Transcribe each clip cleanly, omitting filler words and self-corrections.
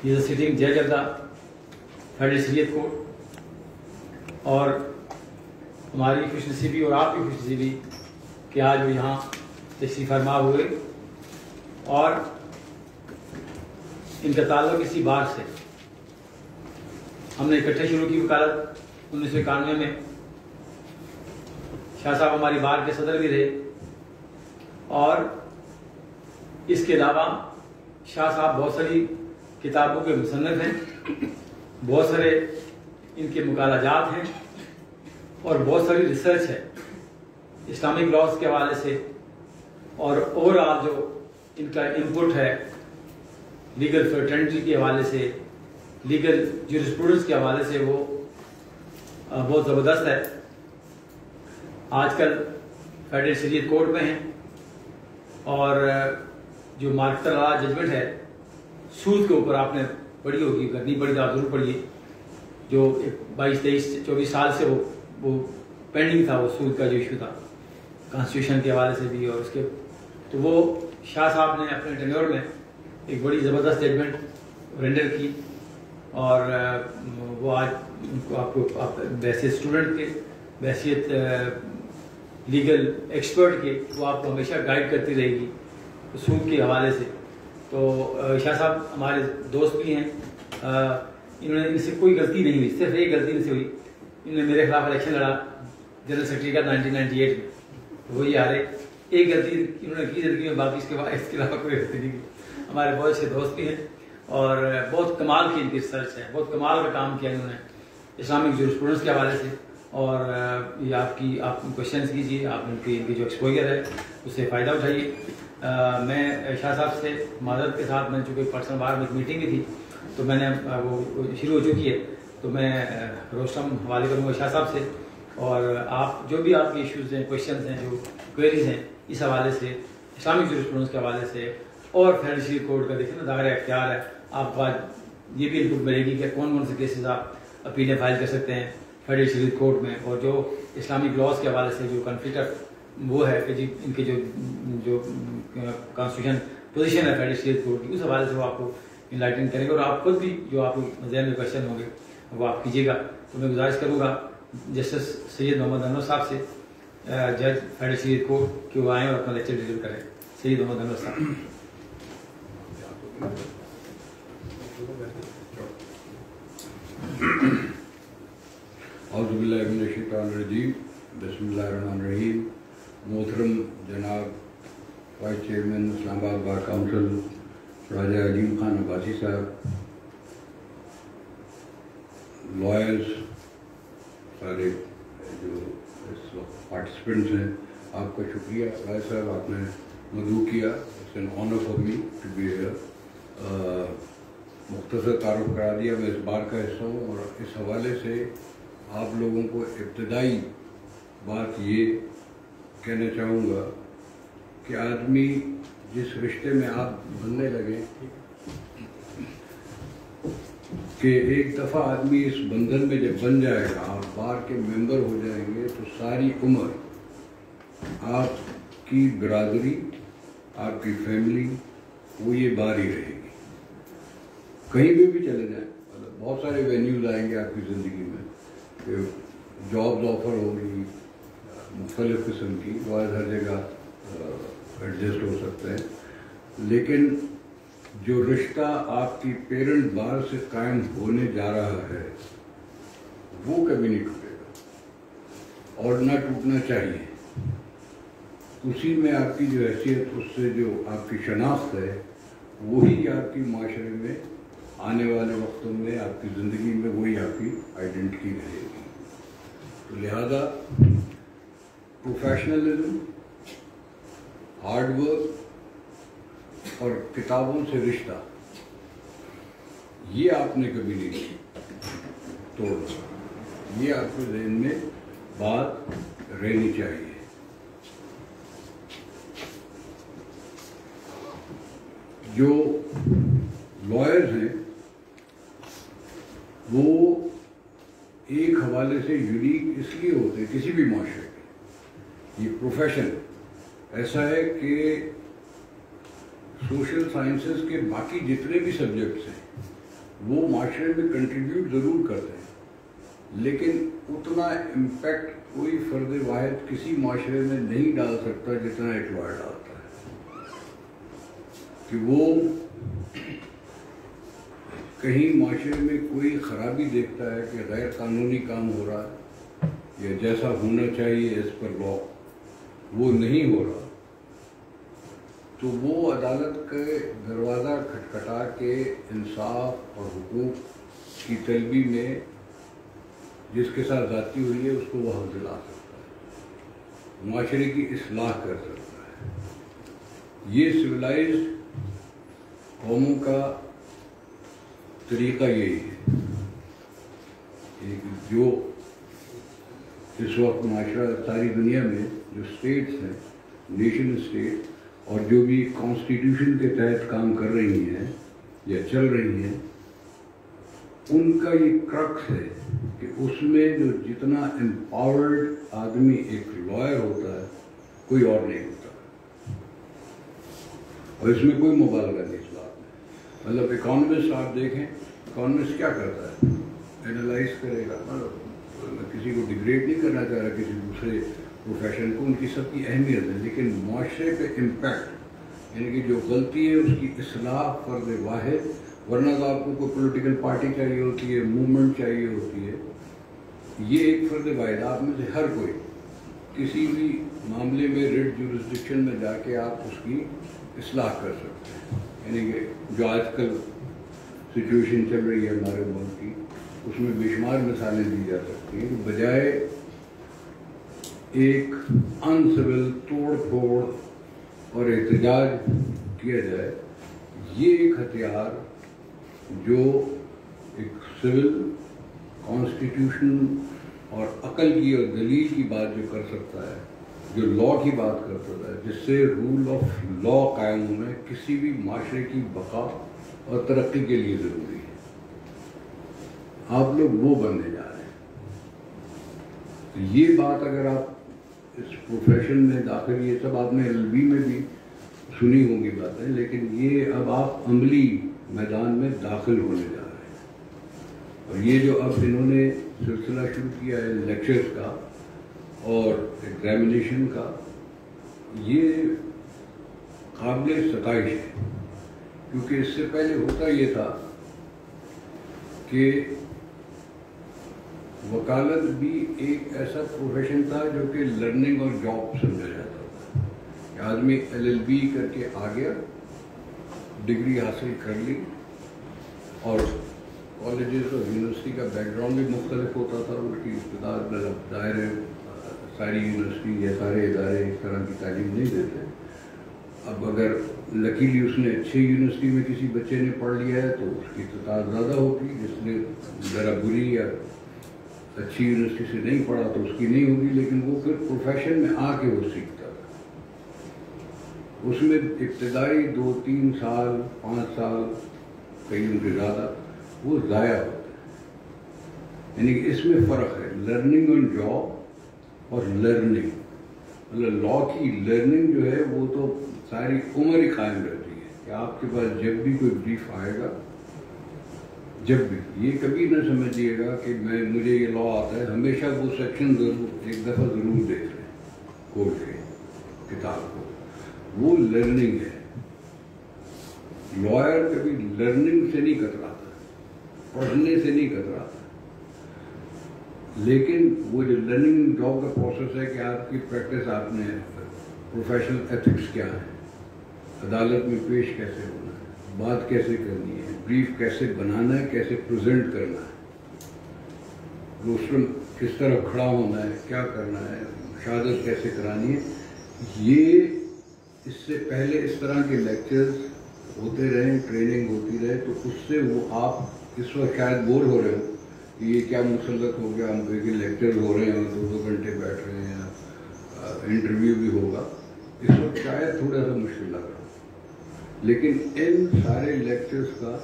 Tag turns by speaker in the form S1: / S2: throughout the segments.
S1: He is a sitting judge of the Federal Shariat Court. اور ہماری خوش نصیبی اور آپ کی خوش نصیبی کہ آج وہ یہاں تشریف فرما ہوئے اور ان کا تعلق اسی بار سے ہم نے اکٹھے شروع کی وکالت 1991 میں. شاہ صاحب ہماری بار کے صدر بھی رہے اور اس کے علاوہ شاہ صاحب بہت ساری کتابوں کے مصنف ہیں, بہت سارے ان کے مقالہ جات ہیں اور بہت ساری ریسرچ ہے اسلامک لاز کے حوالے سے, اور اوور آل جو ان کا انپٹ ہے لیگل فرٹرنٹی کے حوالے سے, لیگل جورسپروڈنس کے حوالے سے وہ بہت زبردست ہے. آج کل فیڈرل شریعت کورٹ میں ہیں اور جو مارکٹر لا ججمنٹ ہے سود کے اوپر آپ نے پڑھی ہوگی, اگر نہیں پڑھی تو آپ ضرور پڑھیے, جو 22, 23, 24 سال سے وہ پینڈنگ تھا, وہ سود کا جو ایشو تھا کانسٹیٹیوشن کے حوالے سے بھی, اور اس کے تو وہ شاہ صاحب نے اپنے ٹینیور میں ایک بڑی زبردست ججمنٹ رینڈر کی, اور وہ آج آپ کو بحیثیت اسٹوڈنٹ کے, بحیثیت لیگل ایکسپرٹ کے, وہ آپ کو ہمیشہ گائیڈ کرتی رہے گی سود کے حوالے سے. تو شاہ صاحب ہمارے دوست بھی ہیں, انہوں نے ان سے کوئی غلطی نہیں ہوئی, صرف ایک غلطی ان سے ہوئی, انہوں نے میرے خلاف الیکشن لڑا جنرل سیکرٹری کا 1998 میں, وہی ہارے. ایک غلطی انہوں نے کی زندگی میں, باقی اس کے علاوہ کوئی غلطی نہیں کی. ہمارے بہت اچھے دوست بھی ہیں اور بہت کمال کی ان کی ریسرچ ہے, بہت کمال کا کام کیا انہوں نے اسلامک جورسپروڈنس کے حوالے سے. اور یہ آپ کوشچنس کیجیے, آپ ان کی جو ایکسپوجر ہے اس سے فائدہ اٹھائیے. میں شاہ صاحب سے معذرت کے ساتھ, میں چونکہ پرسنل باہر میں ایک میٹنگ بھی تھی تو میں نے وہ شروع ہو چکی ہے, تو میں روشم حوالے کروں گا شاہ صاحب سے, اور آپ جو بھی آپ کے ایشوز ہیں, کویشچنز ہیں, جو کوئریز ہیں اس حوالے سے, اسلامک جورسپروڈنس کے حوالے سے, اور فیڈرل شریعت کورٹ کا دیکھیں نا دائرہ اختیار ہے, آپ کو آج یہ بھی انپٹ ملے گی کہ کون کون سے کیسز آپ اپیلیں فائل کر سکتے ہیں فیڈرل شریعت کورٹ میں, اور جو اسلامک لاز کے حوالے سے جو کنفلکٹ وہ ہے کہ جی ان کے جو کانسٹیٹیوشن پوزیشن ہے فیڈرل شریعت کورٹ کی, اس حوالے سے وہ آپ کو انلائٹن کریں گے, اور آپ خود بھی جو آپ ذہن میں کویشچن ہوں گے وہ آپ کیجیے گا. تو میں گزارش کروں گا جسٹس سید محمد انور صاحب سے, جج فیڈرل شریعت کورٹ, کہ وہ آئیں اور اپنا لیکچر ڈیلیور کریں. سید محمد انور صاحب.
S2: اعوذ باللہ من الشیطان الرجیم, بسم اللہ الرحمن الرحیم. محترم جناب وائس چیئرمین اسلام آباد بار کاؤنسل راجہ عظیم خان عباسی صاحب, لائرز, سارے جو اس وقت پارٹیسپینٹس ہیں, آپ کا شکریہ. رائے صاحب آپ نے مدعو کیا, it's an honour for me to be here. مختصر تعارف کرا دیا, میں اس بار کا حصہ ہوں, اور اس حوالے سے آپ لوگوں کو ابتدائی بات یہ کہنا چاہوں گا کہ آدمی جس رشتے میں آپ بننے لگے کہ ایک دفعہ آدمی اس بندھن میں جب بن جائے گا, آپ بار کے ممبر ہو جائیں گے, تو ساری عمر آپ کی برادری, آپ کی فیملی وہ یہ بار ہی رہے گی. کہیں بھی چلے جائیں, بہت سارے وینیوز آئیں گے آپ کی زندگی میں, جابز آفر ہوگی مختلف قسم کی, وہ ہر جگہ ایڈجسٹ ہو سکتے ہیں, لیکن جو رشتہ آپ کی پیرنٹ بار سے قائم ہونے جا رہا ہے وہ کبھی نہیں ٹوٹے گا اور نہ ٹوٹنا چاہیے. اسی میں آپ کی جو حیثیت, اس سے جو آپ کی شناخت ہے, وہی آپ کی معاشرے میں آنے والے وقتوں میں, آپ کی زندگی میں وہی آپ کی آئیڈینٹی رہے گی. تو لہذا پروفیشنلزم, ہارڈ ورک اور کتابوں سے رشتہ, یہ آپ نے کبھی نہیں توڑنا, یہ آپ کے ذہن میں بات رہنی چاہیے. جو لائرز ہیں وہ ایک حوالے سے یونیک اس لیے ہوتے ہیں کسی بھی معاشرے کے, یہ پروفیشن ایسا ہے کہ سوشل سائنسز کے باقی جتنے بھی سبجیکٹس ہیں وہ معاشرے میں کنٹریبیوٹ ضرور کرتے ہیں، لیکن اتنا امپیکٹ کوئی فرد واحد کسی معاشرے میں نہیں ڈال سکتا جتنا ایک لائر ڈالتا ہے. کہ وہ کہیں معاشرے میں کوئی خرابی دیکھتا ہے کہ غیر قانونی کام ہو رہا ہے یا جیسا ہونا چاہیے ایز پر لا وہ نہیں ہو رہا، تو وہ عدالت کے دروازہ کھٹکھٹا کے انصاف اور حقوق کی طلبی میں جس کے ساتھ ذاتی ہوئی ہے اس کو وہ حق دلا سکتا ہے، معاشرے کی اصلاح کر سکتا ہے. یہ سویلائزڈ قوموں کا طریقہ یہی ہے. جو اس وقت معاشرہ ساری دنیا میں جو اسٹیٹس ہیں، نیشن اسٹیٹ، اور جو بھی کانسٹیٹیوشن کے تحت کام کر رہی ہیں یا چل رہی ہیں، ان کا یہ کرکس ہے کہ اس میں جو جتنا امپاورڈ آدمی ایک لائر ہوتا ہے کوئی اور نہیں ہوتا، اور اس میں کوئی مبالغہ نہیں اس بات میں. مطلب اکانومسٹ آپ دیکھیں، اکانومسٹ کیا کرتا ہے؟ اینالائز کرے گا. میں کسی کو ڈیگریڈ نہیں کرنا چاہ رہا کسی دوسرے پروفیشن کو، ان کی سب کی اہمیت ہے، لیکن معاشرے پہ امپیکٹ یعنی کہ جو غلطی ہے اس کی اصلاح فرد واحد، ورنہ تو آپ کو کوئی پولیٹیکل پارٹی چاہیے ہوتی ہے، موومنٹ چاہیے ہوتی ہے. یہ ایک فرد واحد، آپ میں سے ہر کوئی کسی بھی معاملے میں ریٹ جورسڈکشن میں جا کے آپ اس کی اصلاح کر سکتے ہیں. یعنی کہ جو آج کل سچویشن چل رہی ہے ہمارے ملک کی، اس میں بے شمار مثالیں دی جا سکتی ہیں کہ بجائے ایک ان سول توڑ پھوڑ اور احتجاج کیا جائے، یہ ایک ہتھیار جو ایک سول کانسٹیٹیوشن اور عقل کی اور دلیل کی بات جو کر سکتا ہے، جو لا کی بات کر سکتا ہے، جس سے رول آف لا قائم ہونا کسی بھی معاشرے کی بقا اور ترقی کے لیے ضروری ہے. آپ لوگ وہ بننے جا رہے ہیں. تو یہ بات اگر آپ اس پروفیشن میں داخل، یہ سب آپ نے LLB میں بھی سنی ہوں گی باتیں، لیکن یہ اب آپ عملی میدان میں داخل ہونے جا رہے ہیں. اور یہ جو اب انہوں نے سلسلہ شروع کیا ہے لیکچرز کا اور ایگزامینیشن کا، یہ قابل ستائش ہے. کیونکہ اس سے پہلے ہوتا یہ تھا کہ وکالت بھی ایک ایسا پروفیشن تھا جو کہ لرننگ اور جاب سمجھا جاتا تھا کہ آدمی LLB کر کے آ گیا، ڈگری حاصل کر لی، اور کالجز اور یونیورسٹی کا بیک گراؤنڈ بھی مختلف ہوتا تھا. ان کی استعداد میں ظاہر ہے ساری یونیورسٹی یا سارے ادارے اس طرح کی تعلیم نہیں دیتے. اب اگر لکیلی اس نے اچھی یونیورسٹی میں کسی بچے نے پڑھ لیا ہے تو اس کی تعداد زیادہ ہوگی، جس نے ذرا بری یا اچھی یونیورسٹی سے نہیں پڑھا تو اس کی نہیں ہوگی. لیکن وہ پھر پروفیشن میں آ کے وہ سیکھتا تھا. اس میں ابتدائی 2-3 سال 5 سال کئی ان کے زیادہ وہ ضائع ہوتا ہے. یعنی کہ اس میں فرق ہے لرننگ آن جاب اور لرننگ. مطلب لا کی لرننگ جو ہے وہ تو ساری عمر ہی قائم رہتی ہے کہ آپ کے پاس جب بھی کوئی بریف آئے گا، جب بھی، یہ کبھی نہ سمجھیے گا کہ مجھے یہ لا آتا ہے. ہمیشہ وہ سیکشن ضرور ایک دفعہ ضرور دیکھ لیں کورٹ کے کتاب کو. وہ لرننگ ہے. لائر کبھی لرننگ سے نہیں کتراتا، پڑھنے سے نہیں کتراتا، لیکن وہ جو لرننگ جاب کا پروسیس ہے کہ آپ کی پریکٹس، آپ نے پروفیشنل ایتھکس کیا ہے، عدالت میں پیش کیسے ہونا ہے، بات کیسے کرنی ہے، بریف کیسے بنانا ہے، کیسے پریزنٹ کرنا ہے، روسٹرم کس طرح کھڑا ہونا ہے، کیا کرنا ہے، شہادت کیسے کرانی ہے. یہ اس سے پہلے اس طرح کے لیکچرز ہوتے رہے، ٹریننگ ہوتی رہے، تو اس سے وہ آپ اس وقت شاید بور ہو رہے ہو کہ یہ کیا مسلط ہو گیا، ہم کہ لیکچرز ہو رہے ہیں اور 2-2 گھنٹے بیٹھ رہے ہیں، انٹرویو بھی ہوگا. اس وقت شاید تھوڑا سا مشکل لگ رہا، لیکن ان سارے لیکچرز کا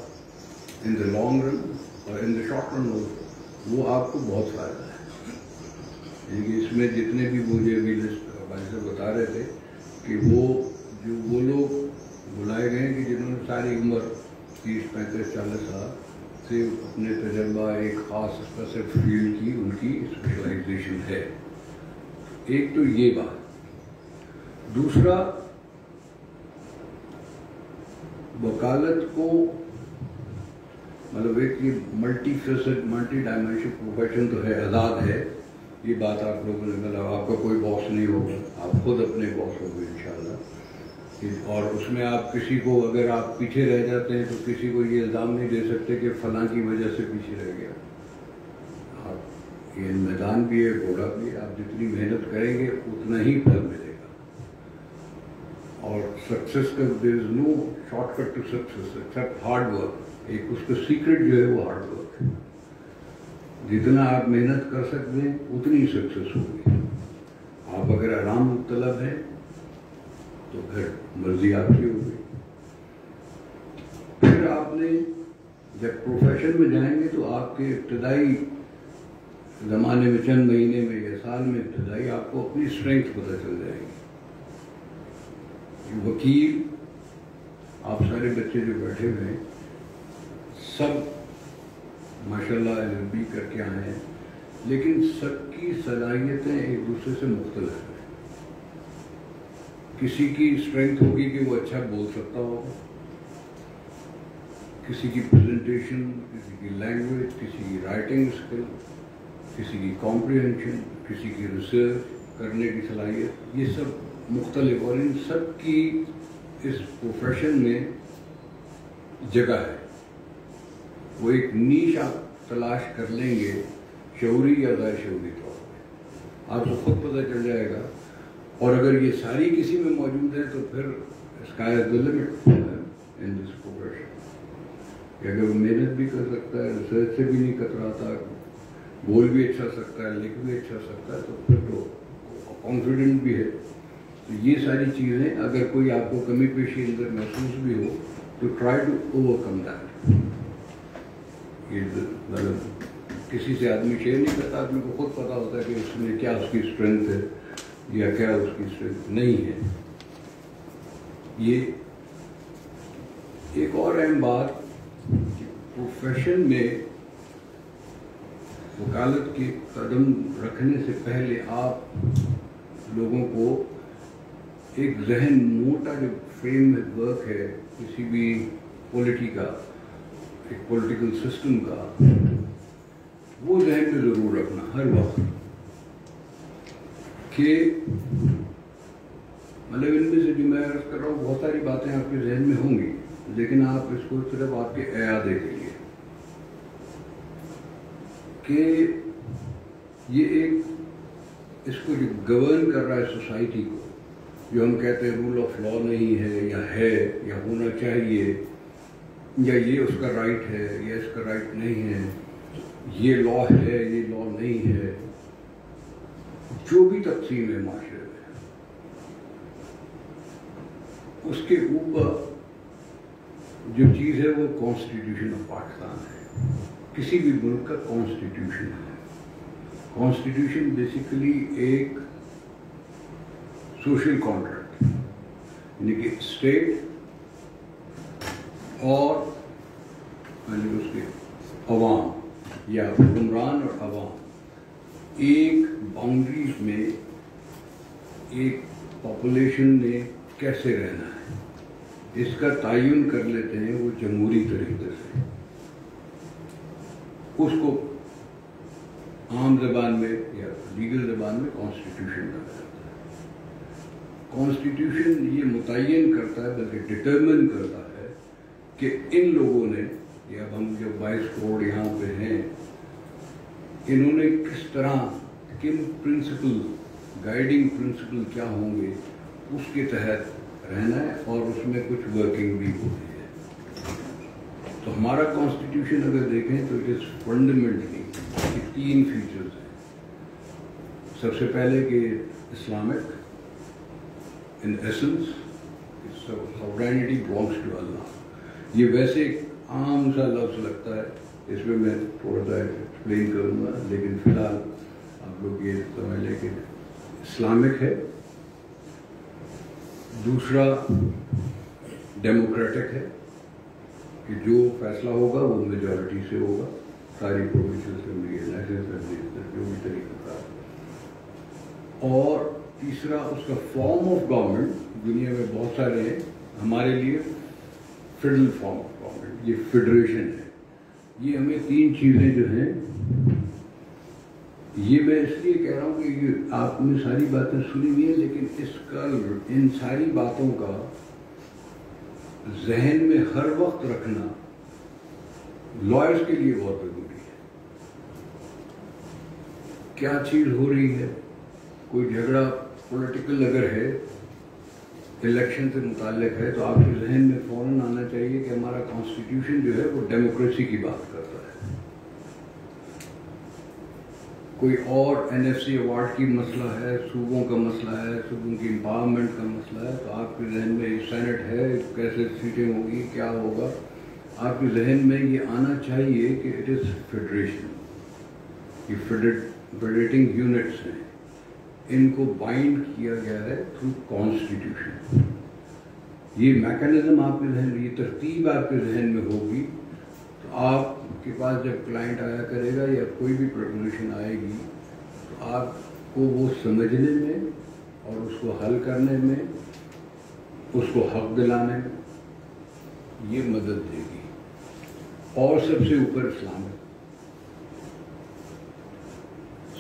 S2: ان دا لانگ رن اور ان دا شارٹ رن وہ آپ کو بہت فائدہ ہے. یعنی اس میں جتنے بھی مجھے ابھی لسٹ بھائی صاحب بتا رہے تھے کہ وہ لوگ بلائے گئے ہیں کہ جنہوں نے ساری عمر 30-35-40 سال سے اپنے تجربہ ایک خاص اسپیسیفک فیلڈ کی ان کی اسپیشلائزیشن ہے. ایک تو یہ بات. دوسرا، وکالت کو مطلب ایک یہ multi faced multi dimension profession تو ہے، آزاد ہے. یہ بات آپ لوگوں نے مطلب آپ کا کوئی باس نہیں ہوگا، آپ خود اپنے باس ہوگے انشاءاللہ. اور اس میں آپ کسی کو اگر آپ پیچھے رہ جاتے ہیں تو کسی کو یہ الزام نہیں دے سکتے کہ فلاں کی وجہ سے پیچھے رہ گیا. آپ یہ میدان بھی ہے، گھوڑا بھی ہے، آپ جتنی محنت کریں گے اتنا ہی پھل ملے گا. اور سکسیس کا there is no short cut to success except hard work. ایک اس کا سیکرٹ جو ہے وہ ہارڈ ورک ہے. جتنا آپ محنت کر سکتے ہیں اتنی سکسیس ہوگی. آپ اگر آرام طلب ہیں تو پھر مرضی آپ کی ہوگی. پھر آپ نے جب پروفیشن میں جائیں گے تو آپ کے ابتدائی زمانے میں چند مہینے میں یا سال میں ابتدائی آپ کو اپنی اسٹرینتھ پتہ چل جائے گی. وکیل آپ سارے بچے جو بیٹھے ہوئے ہیں سب ماشاءاللہ LLB کر کے آئے ہیں، لیکن سب کی صلاحیتیں ایک دوسرے سے مختلف ہیں. کسی کی اسٹرینتھ ہوگی کہ وہ اچھا بول سکتا ہوگا، کسی کی پریزنٹیشن، کسی کی لینگویج، کسی کی رائٹنگ اسکل، کسی کی کمپریہنشن، کسی کی ریسرچ کرنے کی صلاحیت، یہ سب مختلف. اور ان سب کی اس پروفیشن میں جگہ ہے. وہ ایک نیش آپ تلاش کر لیں گے شعوری یا غیر شعوری طور پہ، آپ کو خود پتہ چل جائے گا. اور اگر یہ ساری کسی میں موجود ہے تو پھر sky is the limit in this profession. کہ اگر وہ محنت بھی کر سکتا ہے، ریسرچ سے بھی نہیں کتراتا، بول بھی اچھا سکتا ہے، لکھ بھی اچھا سکتا ہے، تو پھر تو کانفیڈنٹ بھی ہے. تو یہ ساری چیزیں اگر کوئی آپ کو کمی پیشی اندر محسوس بھی ہو تو try to overcome that. یہ مطلب کسی سے آدمی شیئر نہیں کرتا، آدمی کو خود پتا ہوتا ہے کہ اس میں کیا اس کی اسٹرینتھ ہے یا کیا اس کی اسٹرینتھ نہیں ہے. یہ ایک اور اہم بات کہ پروفیشن میں وکالت کے قدم رکھنے سے پہلے آپ لوگوں کو ایک ذہن موٹا جو فریم ورک ہے کسی بھی پولیٹی کا، ایک پولیٹیکل سسٹم کا، وہ ذہن میں ضرور رکھنا ہر وقت کہ مطلب ان میں سے جو میں عرض کر رہا ہوں بہت ساری باتیں آپ کے ذہن میں ہوں گی، لیکن آپ اس کو صرف آپ کے اعادے کے لیے کہ یہ ایک اس کو جو گورن کر رہا ہے سوسائٹی کو، جو ہم کہتے ہیں رول آف لا نہیں ہے یا ہونا چاہیے، یا یہ اس کا رائٹ ہے یا اس کا رائٹ نہیں ہے، یہ لا ہے یہ لا نہیں ہے، جو بھی تقسیم ہے معاشرے میں، اس کے اوپر جو چیز ہے وہ کانسٹیٹیوشن آف پاکستان ہے. کسی بھی ملک کا کانسٹیٹیوشن ہے. کانسٹیٹیوشن بیسیکلی ایک سوشل کانٹریکٹ، یعنی کہ اسٹیٹ اور اس کے عوام یا حکمران اور عوام ایک باؤنڈریز میں ایک پاپولیشن نے کیسے رہنا ہے اس کا تعین کر لیتے ہیں وہ جمہوری طریقے سے. اس کو عام زبان میں یا لیگل زبان میں کانسٹیٹیوشن کہا جاتا ہے. کانسٹیٹیوشن یہ متعین کرتا ہے بلکہ ڈٹرمن کرتا ہے کہ ان لوگوں نے، یا ہم جو 22 کروڑ یہاں پہ ہیں، انہوں نے کس طرح، کن پرنسپل، گائیڈنگ پرنسپل کیا ہوں گے اس کے تحت رہنا ہے، اور اس میں کچھ ورکنگ بھی ہوتی ہے. تو ہمارا کانسٹیٹیوشن اگر دیکھیں تو اٹ از فنڈامنٹلی 3 فیچرز ہیں. سب سے پہلے کہ Islamic in essence, sovereignty belongs to Allah. یہ ویسے ایک عام سا لفظ لگتا ہے، اس میں میں تھوڑا سا ایکسپلین کروں گا، لیکن فی الحال آپ لوگ یہ سمجھ لیں کہ اسلامک ہے. دوسرا ڈیموکریٹک ہے، کہ جو فیصلہ ہوگا وہ میجورٹی سے ہوگا، ساری پروونشل اسمبلی ہے، نیشنل اسمبلی، جو بھی طریقہ کار۔ اور تیسرا اس کا فارم آف گورنمنٹ دنیا میں بہت سارے ہیں، ہمارے لیے فیڈرل فارم آف گورنمنٹ، یہ فیڈریشن ہے۔ یہ ہمیں تین چیزیں جو ہیں، یہ میں اس لیے کہہ رہا ہوں کہ یہ آپ نے ساری باتیں سنی ہوئی ہیں، لیکن اس کا ان ساری باتوں کا ذہن میں ہر وقت رکھنا لائرز کے لیے بہت ضروری ہے۔ کیا چیز ہو رہی ہے، کوئی جھگڑا پولیٹیکل اگر ہے، الیکشن سے متعلق ہے، تو آپ کے ذہن میں فوراً آنا چاہیے کہ ہمارا کانسٹیٹیوشن جو ہے وہ ڈیموکریسی کی بات کرتا ہے۔ کوئی اور NFC ایوارڈ کی مسئلہ ہے، صوبوں کا مسئلہ ہے، صوبوں کی امپاورمنٹ کا مسئلہ ہے، تو آپ کے ذہن میں سینٹ ہے، کیسے سیٹیں ہوگی، کیا ہوگا، آپ کے ذہن میں یہ آنا چاہیے کہ اٹ از فیڈریشن، یہ فیڈریٹنگ یونٹس ہیں، ان کو بائنڈ کیا گیا ہے تھرو کانسٹیٹیوشن۔ یہ میکانزم آپ کے ذہن میں، یہ ترتیب آپ کے ذہن میں ہوگی تو آپ کے پاس جب کلائنٹ آیا کرے گا یا کوئی بھی پروپوزیشن آئے گی تو آپ کو وہ سمجھنے میں اور اس کو حل کرنے میں، اس کو حق دلانے میں یہ مدد دے گی۔ اور سب سے اوپر اسلام ہے۔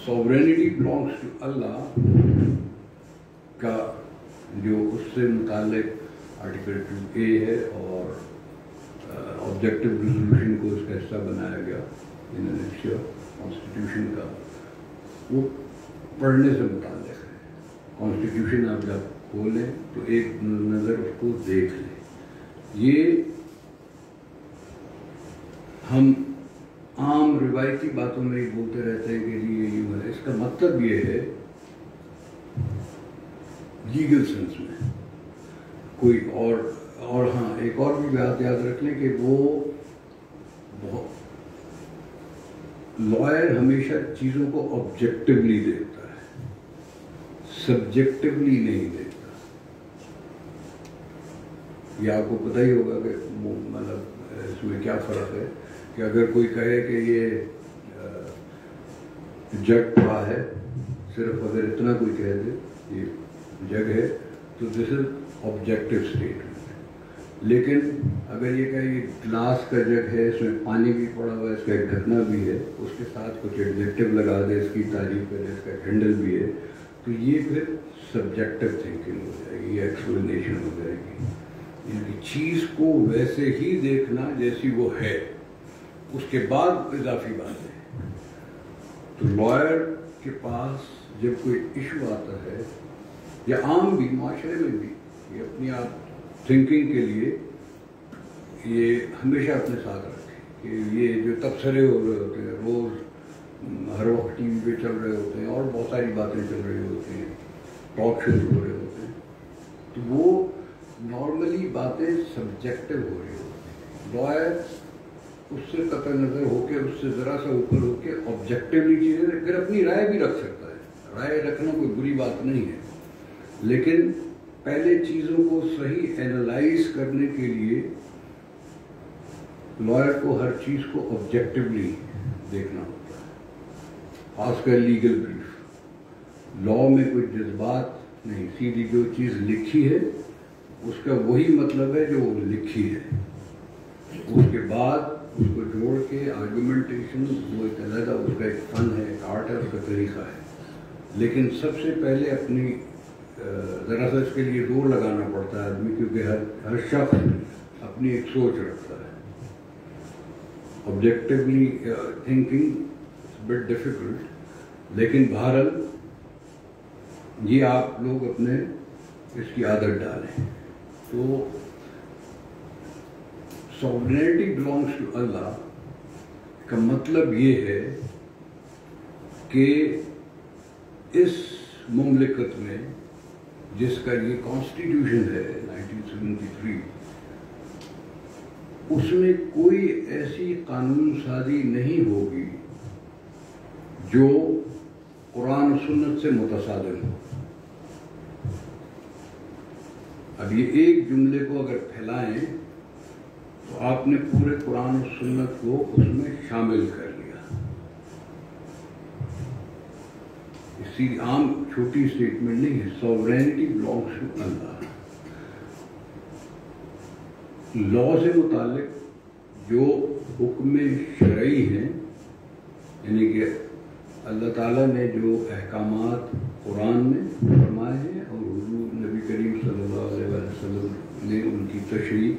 S2: سوورینٹی بلانگس ٹو اللہ کا جو اس سے متعلق آرٹیکل 2A ہے اور آبجیکٹو ریزولوشن کو اس کا حصہ بنایا گیا انڈونیشیا کانسٹیٹیوشن کا، وہ پڑھنے سے متعلق ہے۔ کانسٹیٹیوشن آپ جب کھولیں تو ایک نظر اس کو دیکھ لیں۔ یہ ہم عام روایتی باتوں میں ہی بولتے رہتے ہیں کہ جی یہ یوں ہے، اس کا مطلب یہ ہے لیگل سینس میں کوئی اور ہاں ایک اور بھی بات یاد رکھ لیں کہ وہ لائر ہمیشہ چیزوں کو آبجیکٹیولی دیکھتا ہے، سبجیکٹیولی نہیں دیکھتا۔ یہ آپ کو پتہ ہی ہوگا کہ مطلب اس میں کیا فرق ہے کہ اگر کوئی کہے کہ یہ جگ پڑا ہے، صرف اگر اتنا کوئی کہہ دے یہ جگ ہے تو دس از آبجیکٹیو اسٹیٹمنٹ۔ لیکن اگر یہ کہے یہ گلاس کا جگ ہے، اس میں پانی بھی پڑا ہوا ہے، اس کا ایک ڈھکنا بھی ہے، اس کے ساتھ کچھ ایڈجیکٹو لگا دے، اس کی تعریف کرے، اس کا ہینڈل بھی ہے، تو یہ پھر سبجیکٹو تھنکنگ ہو جائے گی، یہ ایکسپلینیشن ہو جائے گی۔ یعنی چیز کو ویسے ہی دیکھنا جیسی وہ ہے، اس کے بعد اضافی بات ہے۔ تو لائر کے پاس جب کوئی ایشو آتا ہے، یا عام بھی معاشرے میں بھی، یہ اپنی آپ تھنکنگ کے لیے یہ ہمیشہ اپنے ساتھ رکھیں کہ یہ جو تبصرے ہو رہے ہوتے ہیں، روز ہر وقت ٹی وی پہ چل رہے ہوتے ہیں اور بہت ساری باتیں چل رہی ہوتی ہیں، ٹاک شوز ہو رہے ہوتے ہیں، تو وہ نارملی باتیں سبجیکٹو ہو رہی ہوتی ہیں۔ لائر اس سے قطع نظر ہو کے، اس سے ذرا سا اوپر ہو کے آبجیکٹیولی چیزیں، پھر اپنی رائے بھی رکھ سکتا ہے، رائے رکھنا کوئی بری بات نہیں ہے، لیکن پہلے چیزوں کو صحیح اینالائز کرنے کے لیے لائر کو ہر چیز کو آبجیکٹیولی دیکھنا ہوتا ہے، خاص کر لیگل بریف۔ لاء میں کوئی جذبات نہیں، سیدھی جو چیز لکھی ہے اس کا وہی مطلب ہے جو وہ لکھی ہے، اس کے بعد اس کو جوڑ کے آرگومنٹیشن وہ ایک علیحدہ اس کا ایک فن ہے، ایک آرٹ ہے، اس کا طریقہ ہے۔ لیکن سب سے پہلے اپنی ذرا سا اس کے لیے زور لگانا پڑتا ہے آدمی، کیونکہ ہر شخص اپنی ایک سوچ رکھتا ہے۔ آبجیکٹیولی تھنکنگ بٹ ڈیفیکلٹ، لیکن بہرحال یہ آپ لوگ اپنے اس کی عادت ڈالیں۔ تو سوورینٹی بلانگس ٹو اللہ کا مطلب یہ ہے کہ اس مملکت میں جس کا یہ کانسٹیٹیوشن ہے 1973، اس میں کوئی ایسی قانون سازی نہیں ہوگی جو قرآن و سنت سے متصادم ہو۔ اب یہ ایک جملے کو اگر پھیلائیں تو تو آپ نے پورے قرآن و سنت کو اس میں شامل کر لیا. اسی عام چھوٹی اسٹیٹمنٹ نہیں ہے, سوورینٹی بلانگس ٹو اللہ. لا سے متعلق جو حکم شرعی ہیں, یعنی کہ اللہ تعالیٰ نے جو احکامات قرآن میں فرمائے ہیں اور حضور نبی کریم صلی اللہ علیہ وسلم نے ان کی تشریح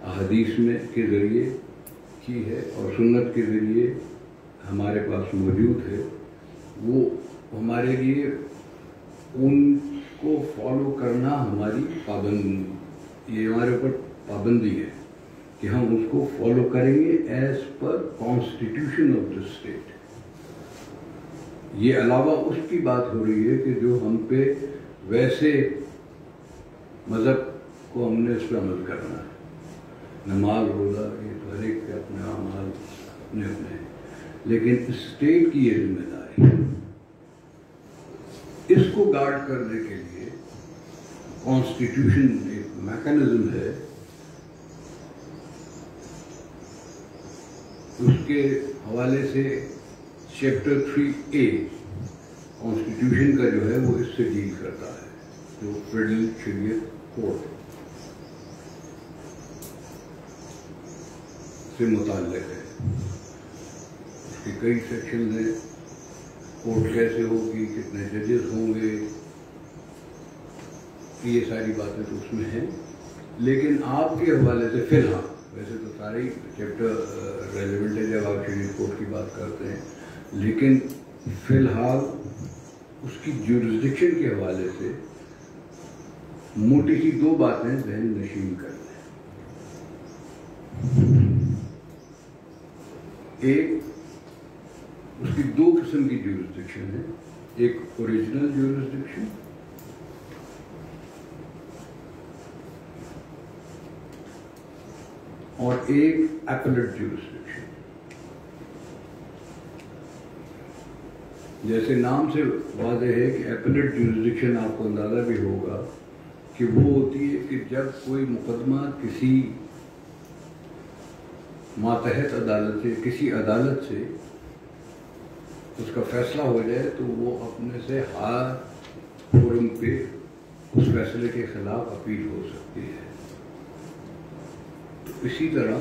S2: احادیث میں کے ذریعے کی ہے اور سنت کے ذریعے ہمارے پاس موجود ہے, وہ ہمارے لیے ان کو فالو کرنا ہماری یہ ہمارے اوپر پابندی ہے کہ ہم اس کو فالو کریں گے as per constitution of the state. یہ علاوہ اس کی بات ہو رہی ہے کہ جو ہم پہ ویسے مذہب کو ہم نے اس پہ عمل کرنا ہے. نماز روزہ یہ تو ہر ایک کے اپنے اعمال اپنے اپنے ہیں, لیکن اسٹیٹ کی یہ ذمہ داری ہے. اس کو گارڈ کرنے کے لیے کانسٹیٹیوشن ایک میکانزم ہے. اس کے حوالے سے چیپٹر 3A کانسٹیٹیوشن کا جو ہے وہ اس سے ڈیل کرتا ہے, جو فیڈرل شریعت کورٹ سے متعلق ہے. اس کے کئی سیکشن ہیں, کورٹ کیسے ہوگی, کتنے ججز ہوں گے, یہ ساری باتیں تو اس میں ہیں. لیکن آپ کے حوالے سے فی الحال, ویسے تو سارے چیپٹر ریلیونٹ ہے جب آپ شریعت کورٹ کی بات کرتے ہیں, لیکن فی الحال اس کی جورسڈکشن کے حوالے سے موٹی سی دو باتیں ذہن نشین کر لیں. ایک, اس کی دو قسم کی جورسڈکشن ہے, ایک اوریجنل جورسڈکشن اور ایک ایپلیٹ جورسڈکشن. جیسے نام سے واضح ہے کہ ایپلیٹ جورسڈکشن آپ کو اندازہ بھی ہوگا کہ وہ ہوتی ہے کہ جب کوئی مقدمہ کسی ماتحت عدالت سے, کسی عدالت سے اس کا فیصلہ ہو جائے تو وہ اپنے سے ہر فورم پہ اس فیصلے کے خلاف اپیل ہو سکتی ہے. تو اسی طرح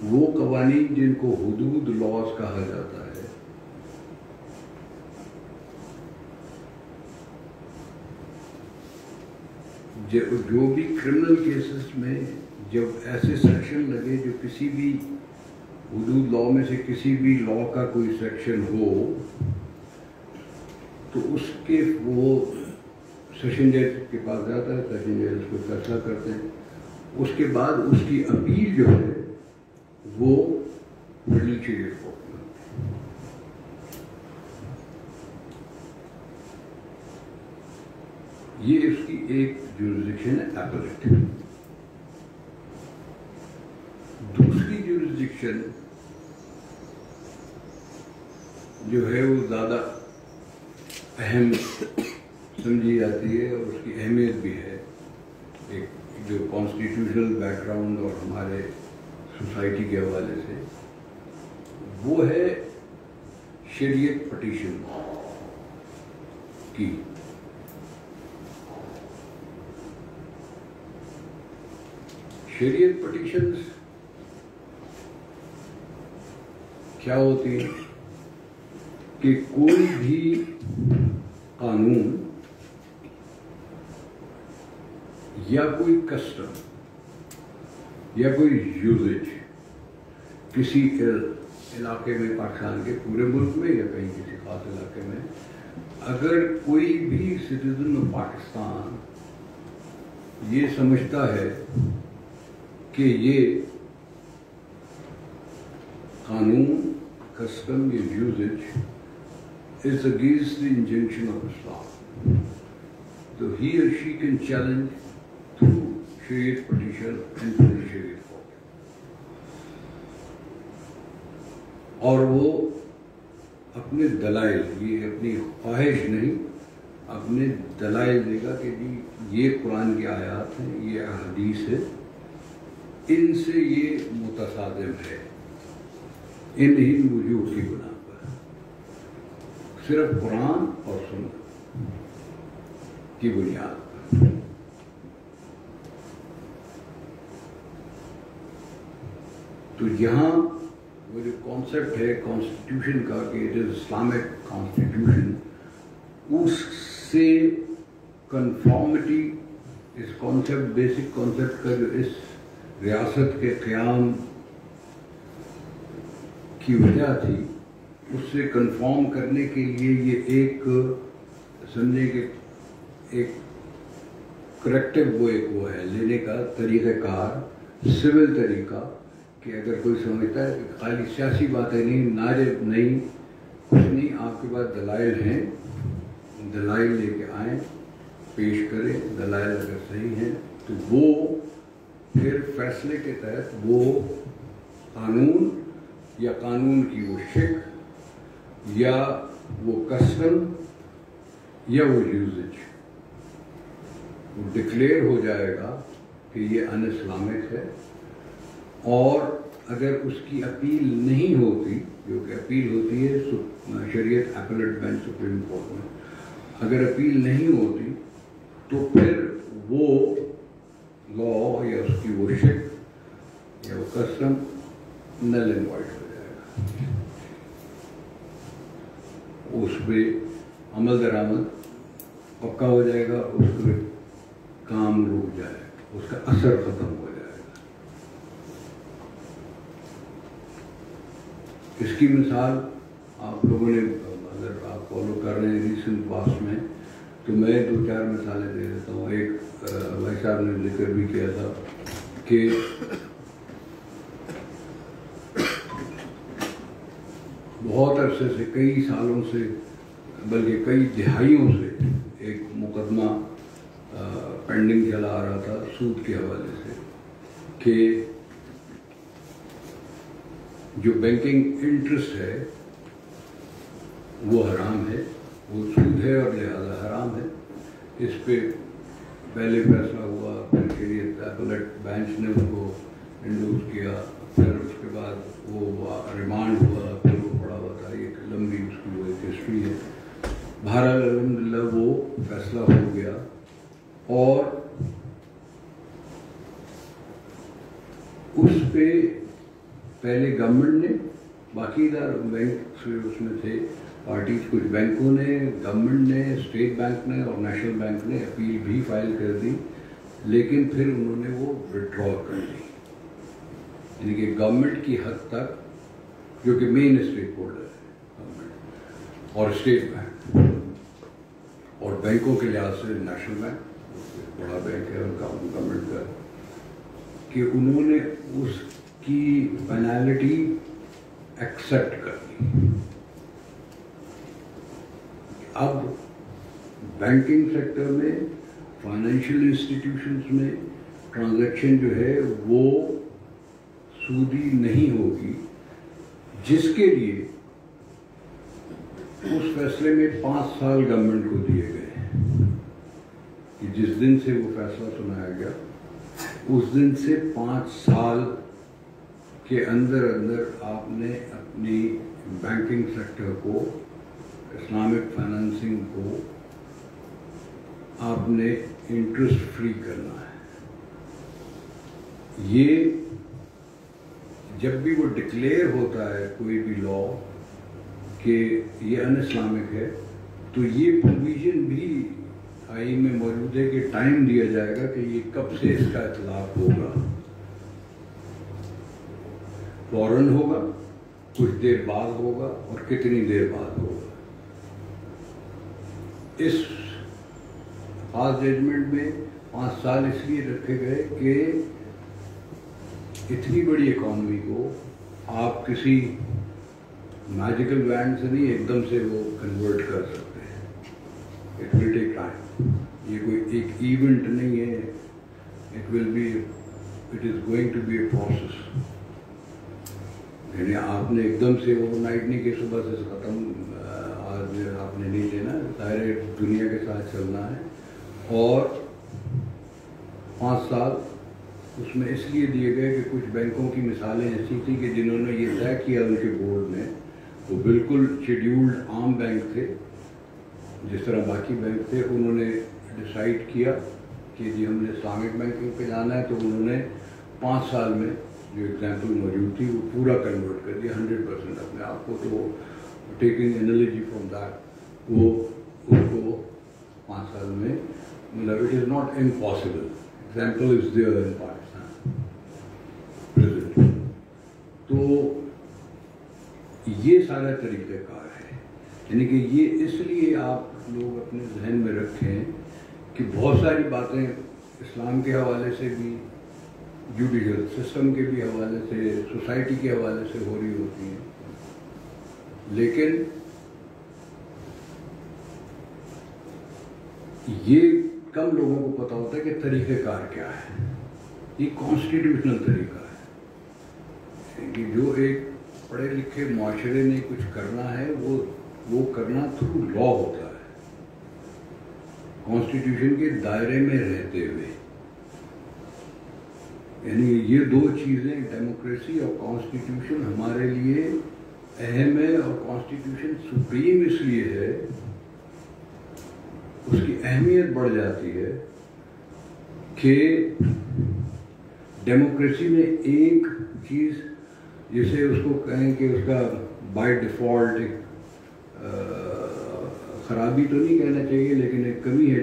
S2: وہ قوانین جن کو حدود لاز کہا جاتا ہے, جو بھی کرمنل کیسز میں جب ایسے سیکشن لگے جو کسی بھی حدود لا میں سے کسی بھی لا کا کوئی سیکشن ہو, تو اس کے وہ سیشن جج کے پاس جاتا ہے, سیشن جج اس کو فیصلہ کرتے ہیں. اس کے بعد اس کی اپیل جو ہے وہ فیڈرل شریعت کورٹ میں. یہ اس کی ایک جورسڈکشن ہے ایپلیٹ. دوسری جورسڈکشن جو ہے وہ زیادہ اہم سمجھی جاتی ہے اور اس کی اہمیت بھی ہے, ایک جو کانسٹیٹیوشنل بیک گراؤنڈ اور ہمارے سوسائٹی کے حوالے سے, وہ ہے شریعت پٹیشن کی. شریعت پٹیشنز کیا ہوتی ہے کہ کوئی بھی قانون یا کوئی کسٹم یا کوئی یوزیج کسی علاقے میں, پاکستان کے پورے ملک میں یا کہیں کسی خاص علاقے میں, اگر کوئی بھی سٹیزن آف پاکستان یہ سمجھتا ہے کہ یہ قانون, کسٹم یا usage is against the injunction of Islam, تو he or she can challenge through Shariat petition and through Shariat court. اور وہ اپنے دلائل, یہ اپنی خواہش نہیں, اپنے دلائل دے گا کہ جی یہ قرآن کی آیات ہیں, یہ احادیث ہے, ان سے یہ متصادم ہے ان ہی وجوہ کی بنا پر. صرف قرآن اور سنت کی بنیاد پر. تو یہاں وہ جو کانسیپٹ ہے کانسٹیٹیوشن کا کہ اٹ از اسلامک کانسٹیٹیوشن، اس سے کنفارمٹی، اس کانسیپٹ بیسک کانسیپٹ کا جو اس ریاست کے قیام کی وجہ تھی، اس سے کنفارم کرنے کے لیے یہ ایک سمجھے کہ ایک کریکٹیو وہ ہے لینے کا طریقہ کار، سول طریقہ، کہ اگر کوئی سمجھتا ہے کہ خالی سیاسی باتیں نہیں، ناجب نہیں، کچھ نہیں، آپ کے پاس دلائل ہیں، دلائل لے کے آئیں، پیش کریں، دلائل اگر صحیح ہیں تو وہ پھر فیصلے کے تحت وہ قانون یا قانون کی وہ شک یا وہ کسٹم یا وہ یوزج وہ ڈکلیئر ہو جائے گا کہ یہ ان اسلامک ہے. اور اگر اس کی اپیل نہیں ہوتی، جو کہ اپیل ہوتی ہے شریعت اپیلٹ بینچ سپریم کورٹ میں، اگر اپیل نہیں ہوتی تو پھر وہ لا یا اس کی وہ شک یا وہ کسٹم نل اینڈ وائڈ ہو جائے گا. اس پہ عمل درآمد پکا ہو جائے گا، اس پہ کام رک جائے گا، اس کا اثر ختم ہو جائے گا. اس کی مثال آپ لوگوں نے اگر آپ فالو کر رہے ہیں ریسنٹ پاسٹ میں، تو میں 2-4 مثالیں دے دیتا ہوں. ایک بھائی صاحب نے ذکر بھی کیا تھا کہ بہت عرصے سے، کئی سالوں سے، بلکہ کئی دہائیوں سے ایک مقدمہ پینڈنگ چلا آ رہا تھا سود کے حوالے سے کہ جو بینکنگ انٹرسٹ ہے وہ حرام ہے، وہ سود ہے اور لہذا حرام ہے. اس پہ پہلے فیصلہ ہوا، پھر شریعت اپیلٹ بینچ نے اس کو انڈوز کیا، پھر اس کے بعد وہ ریمانڈ ہوا، پھر وہ پڑا ہوا تھا. ایک لمبی اس کی وہ ایک ہسٹری ہے. بہرحال الحمدللہ وہ فیصلہ ہو گیا اور اس پہ پہلے گورنمنٹ نے، باقی ادارے بینک سے اس میں تھے پارٹیز، کچھ بینکوں نے، گورنمنٹ نے، اسٹیٹ بینک نے اور نیشنل بینک نے اپیل بھی فائل کر دی، لیکن پھر انہوں نے وہ وڈرا کر دی. یعنی کہ گورنمنٹ کی حد تک، جو کہ مین اسٹیک ہولڈر ہے گورنمنٹ اور اسٹیٹ بینک، اور بینکوں کے لحاظ سے نیشنل بینک بڑا بینک ہے ان کا، گورنمنٹ کا، کہ انہوں نے اس کی پینالٹی ایکسیپٹ کر دی. اب بینکنگ سیکٹر میں، فائنینشیل انسٹیٹیوشنز میں ٹرانزیکشن جو ہے وہ سودی نہیں ہوگی، جس کے لیے اس فیصلے میں 5 سال گورنمنٹ کو دیے گئے ہیں کہ جس دن سے وہ فیصلہ سنایا گیا اس دن سے 5 سال کے اندر آپ نے اپنی بینکنگ سیکٹر کو، اسلامک فائنانسنگ کو آپ نے انٹرسٹ فری کرنا ہے. یہ جب بھی وہ ڈکلیئر ہوتا ہے کوئی بھی لا کہ یہ ان اسلامک ہے، تو یہ پروویژن بھی آئین میں موجود ہے کہ ٹائم دیا جائے گا کہ یہ کب سے اس کا اطلاق ہوگا. فوراً ہوگا، کچھ دیر بعد ہوگا اور کتنی دیر بعد ہوگا. اس خاص ججمنٹ میں 5 سال اس لیے رکھے گئے کہ اتنی بڑی اکانومی کو آپ کسی میجیکل وینڈ سے نہیں ایک دم سے وہ کنورٹ کر سکتے ہیں. It will take time. یہ کوئی ایک ایونٹ نہیں ہے. It is going to be a process. یعنی آپ نے ایک دم سے اوور نائٹ نہیں کہ صبح سے ختم آج آپ نے نہیں لینا، ظاہر دنیا کے ساتھ چلنا ہے. اور 5 سال اس میں اس لیے دیے گئے کہ کچھ بینکوں کی مثالیں ایسی تھیں کہ جنہوں نے یہ طے کیا ان کے بورڈ میں وہ بالکل شیڈیولڈ عام بینک تھے جس طرح باقی بینک تھے. انہوں نے ڈیسائیڈ کیا کہ جی ہم نے اسلامک بینکنگ پہ جانا ہے, تو انہوں نے 5 سال میں جو ایگزامپل موجود تھی وہ پورا کنورٹ کر دیا 100% اپنے آپ کو. تو ٹیکنگ انالوجی فرام دیٹ وہ اس کو 5 سال میں مطلب it is not impossible. Example is there in Pakistan present. تو یہ سارا طریقہ کار ہے, یعنی کہ یہ اس لیے آپ لوگ اپنے ذہن میں رکھیں کہ بہت ساری باتیں اسلام کے حوالے سے بھی, جوڈیشل سسٹم کے بھی حوالے سے, سوسائٹی کے حوالے سے ہو رہی ہوتی ہیں, لیکن یہ کم لوگوں کو پتہ ہوتا ہے کہ طریقہ کار کیا ہے. یہ کانسٹیٹیوشنل طریقہ ہے کہ جو ایک پڑھے لکھے معاشرے نے کچھ کرنا ہے وہ کرنا تھرو لا ہوتا ہے, کانسٹیٹیوشن کے دائرے میں رہتے ہوئے. یعنی یہ 2 چیزیں ڈیموکریسی اور کانسٹیٹیوشن ہمارے لیے اہم ہے, اور کانسٹیٹیوشن سپریم اس لیے ہے, اس کی اہمیت بڑھ جاتی ہے کہ ڈیموکریسی میں ایک چیز جسے اس کو کہیں کہ اس کا بائی ڈیفالٹ ایک خرابی تو نہیں کہنا چاہیے لیکن ایک کمی ہے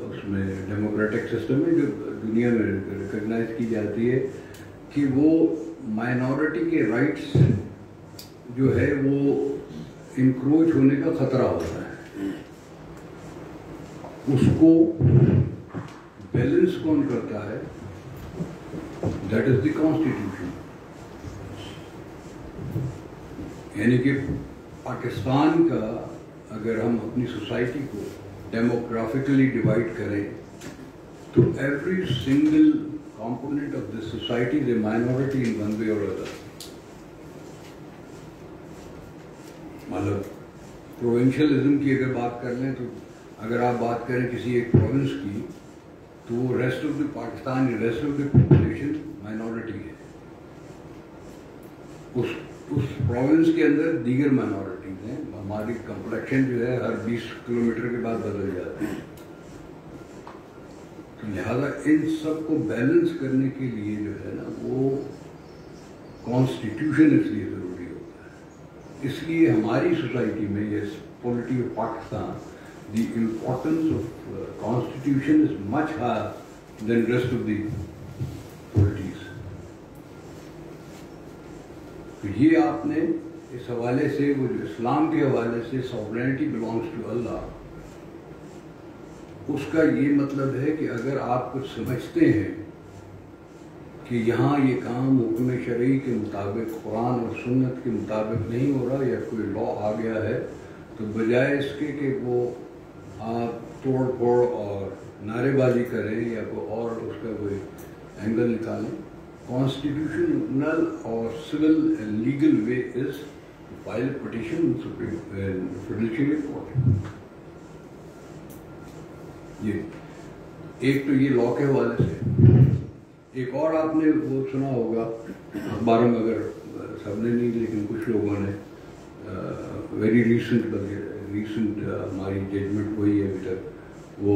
S2: اس میں ڈیموکریٹک سسٹم میں جو دنیا میں ریکگنائز کی جاتی ہے کہ وہ مائنورٹی کے رائٹس جو ہے وہ انکروچ ہونے کا خطرہ ہوتا ہے. اس کو بیلنس کون کرتا ہے؟ That is the constitution. یعنی کہ پاکستان کا اگر ہم اپنی سوسائٹی کو ڈیموگرافیکلی ڈیوائڈ کریں تو every single component of this society is a minority in one way اور ادر. مطلب پروونشلزم کی اگر بات کر لیں تو اگر آپ بات کریں کسی ایک پروونس کی تو وہ rest of the Pakistan rest of the population minority ہے. اس پروونس کے اندر دیگر مائنورٹیز ہیں. ہماری کمپلیکشن جو ہے ہر 20 کلومیٹر کے بعد بدل جاتی ہے. تو لہٰذا ان سب کو بیلنس کرنے کے لیے جو ہے نا وہ کانسٹیٹیوشن اس لیے ضروری ہوتا ہے. اس لیے ہماری سوسائٹی میں یہ polity of Pakistan the importance of constitution is much higher than rest of the polities. تو یہ آپ نے اس حوالے سے وہ جو اسلام کے حوالے سے sovereignty belongs to Allah, اس کا یہ مطلب ہے کہ اگر آپ کچھ سمجھتے ہیں کہ یہاں یہ کام حکم شرعی کے مطابق قرآن اور سنت کے مطابق نہیں ہو رہا یا کوئی لا آ گیا ہے, تو بجائے اس کے کہ وہ آپ توڑ پھوڑ اور نعرے بازی کریں یا کوئی اور اس کا کوئی اینگل نکالیں, کانسٹیٹیوشنل اور civil and legal way is file petition federation court. یہ ایک تو یہ لا کے حوالے سے. ایک اور آپ نے وہ سنا ہوگا اخباروں میں, اگر سب نے نہیں لیکن کچھ لوگوں نے, ویری ریسنٹ ہماری ججمنٹ وہی ہے ابھی تک, وہ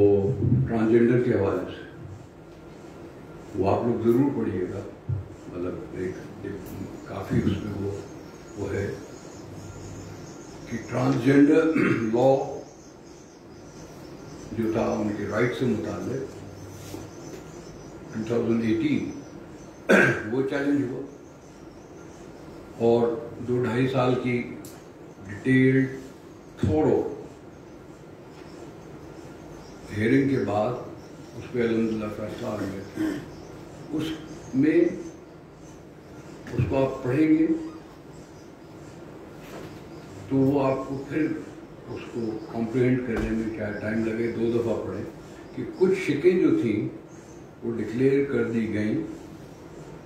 S2: ٹرانسجینڈر کے حوالے سے. وہ آپ لوگ ضرور پڑھیے گا, مطلب ایک کافی اس میں وہ ہے کہ ٹرانسجینڈر لا جو تھا ان کے رائٹ سے متعلق 2018 وہ چیلنج ہوا, اور 2-2.5 سال کی ڈیٹیلڈ تھورو ہیئرنگ کے بعد اس پہ الحمدللہ فیصلہ آ گیا. اس میں اس کو آپ پڑھیں گے تو وہ آپ کو پھر اس کو کمپلیٹ کرنے میں کیا ٹائم لگے, 2 دفعہ پڑھیں کہ کچھ شکیں جو تھیں وہ ڈکلیئر کر دی گئیں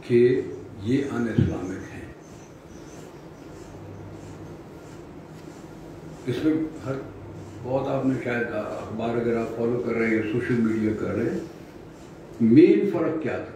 S2: کہ یہ ان اسلامک ہیں. اس میں بہت آپ نے شاید اخبار اگر آپ فالو کر رہے ہیں یا سوشل میڈیا کر رہے ہیں, مین فرق کیا تھا؟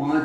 S2: 5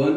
S2: 1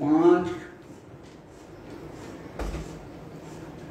S2: 5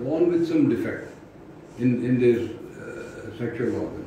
S2: born with some defect in their sexual organ,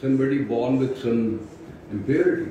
S2: somebody born with some impurity,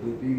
S2: 2-3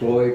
S2: 101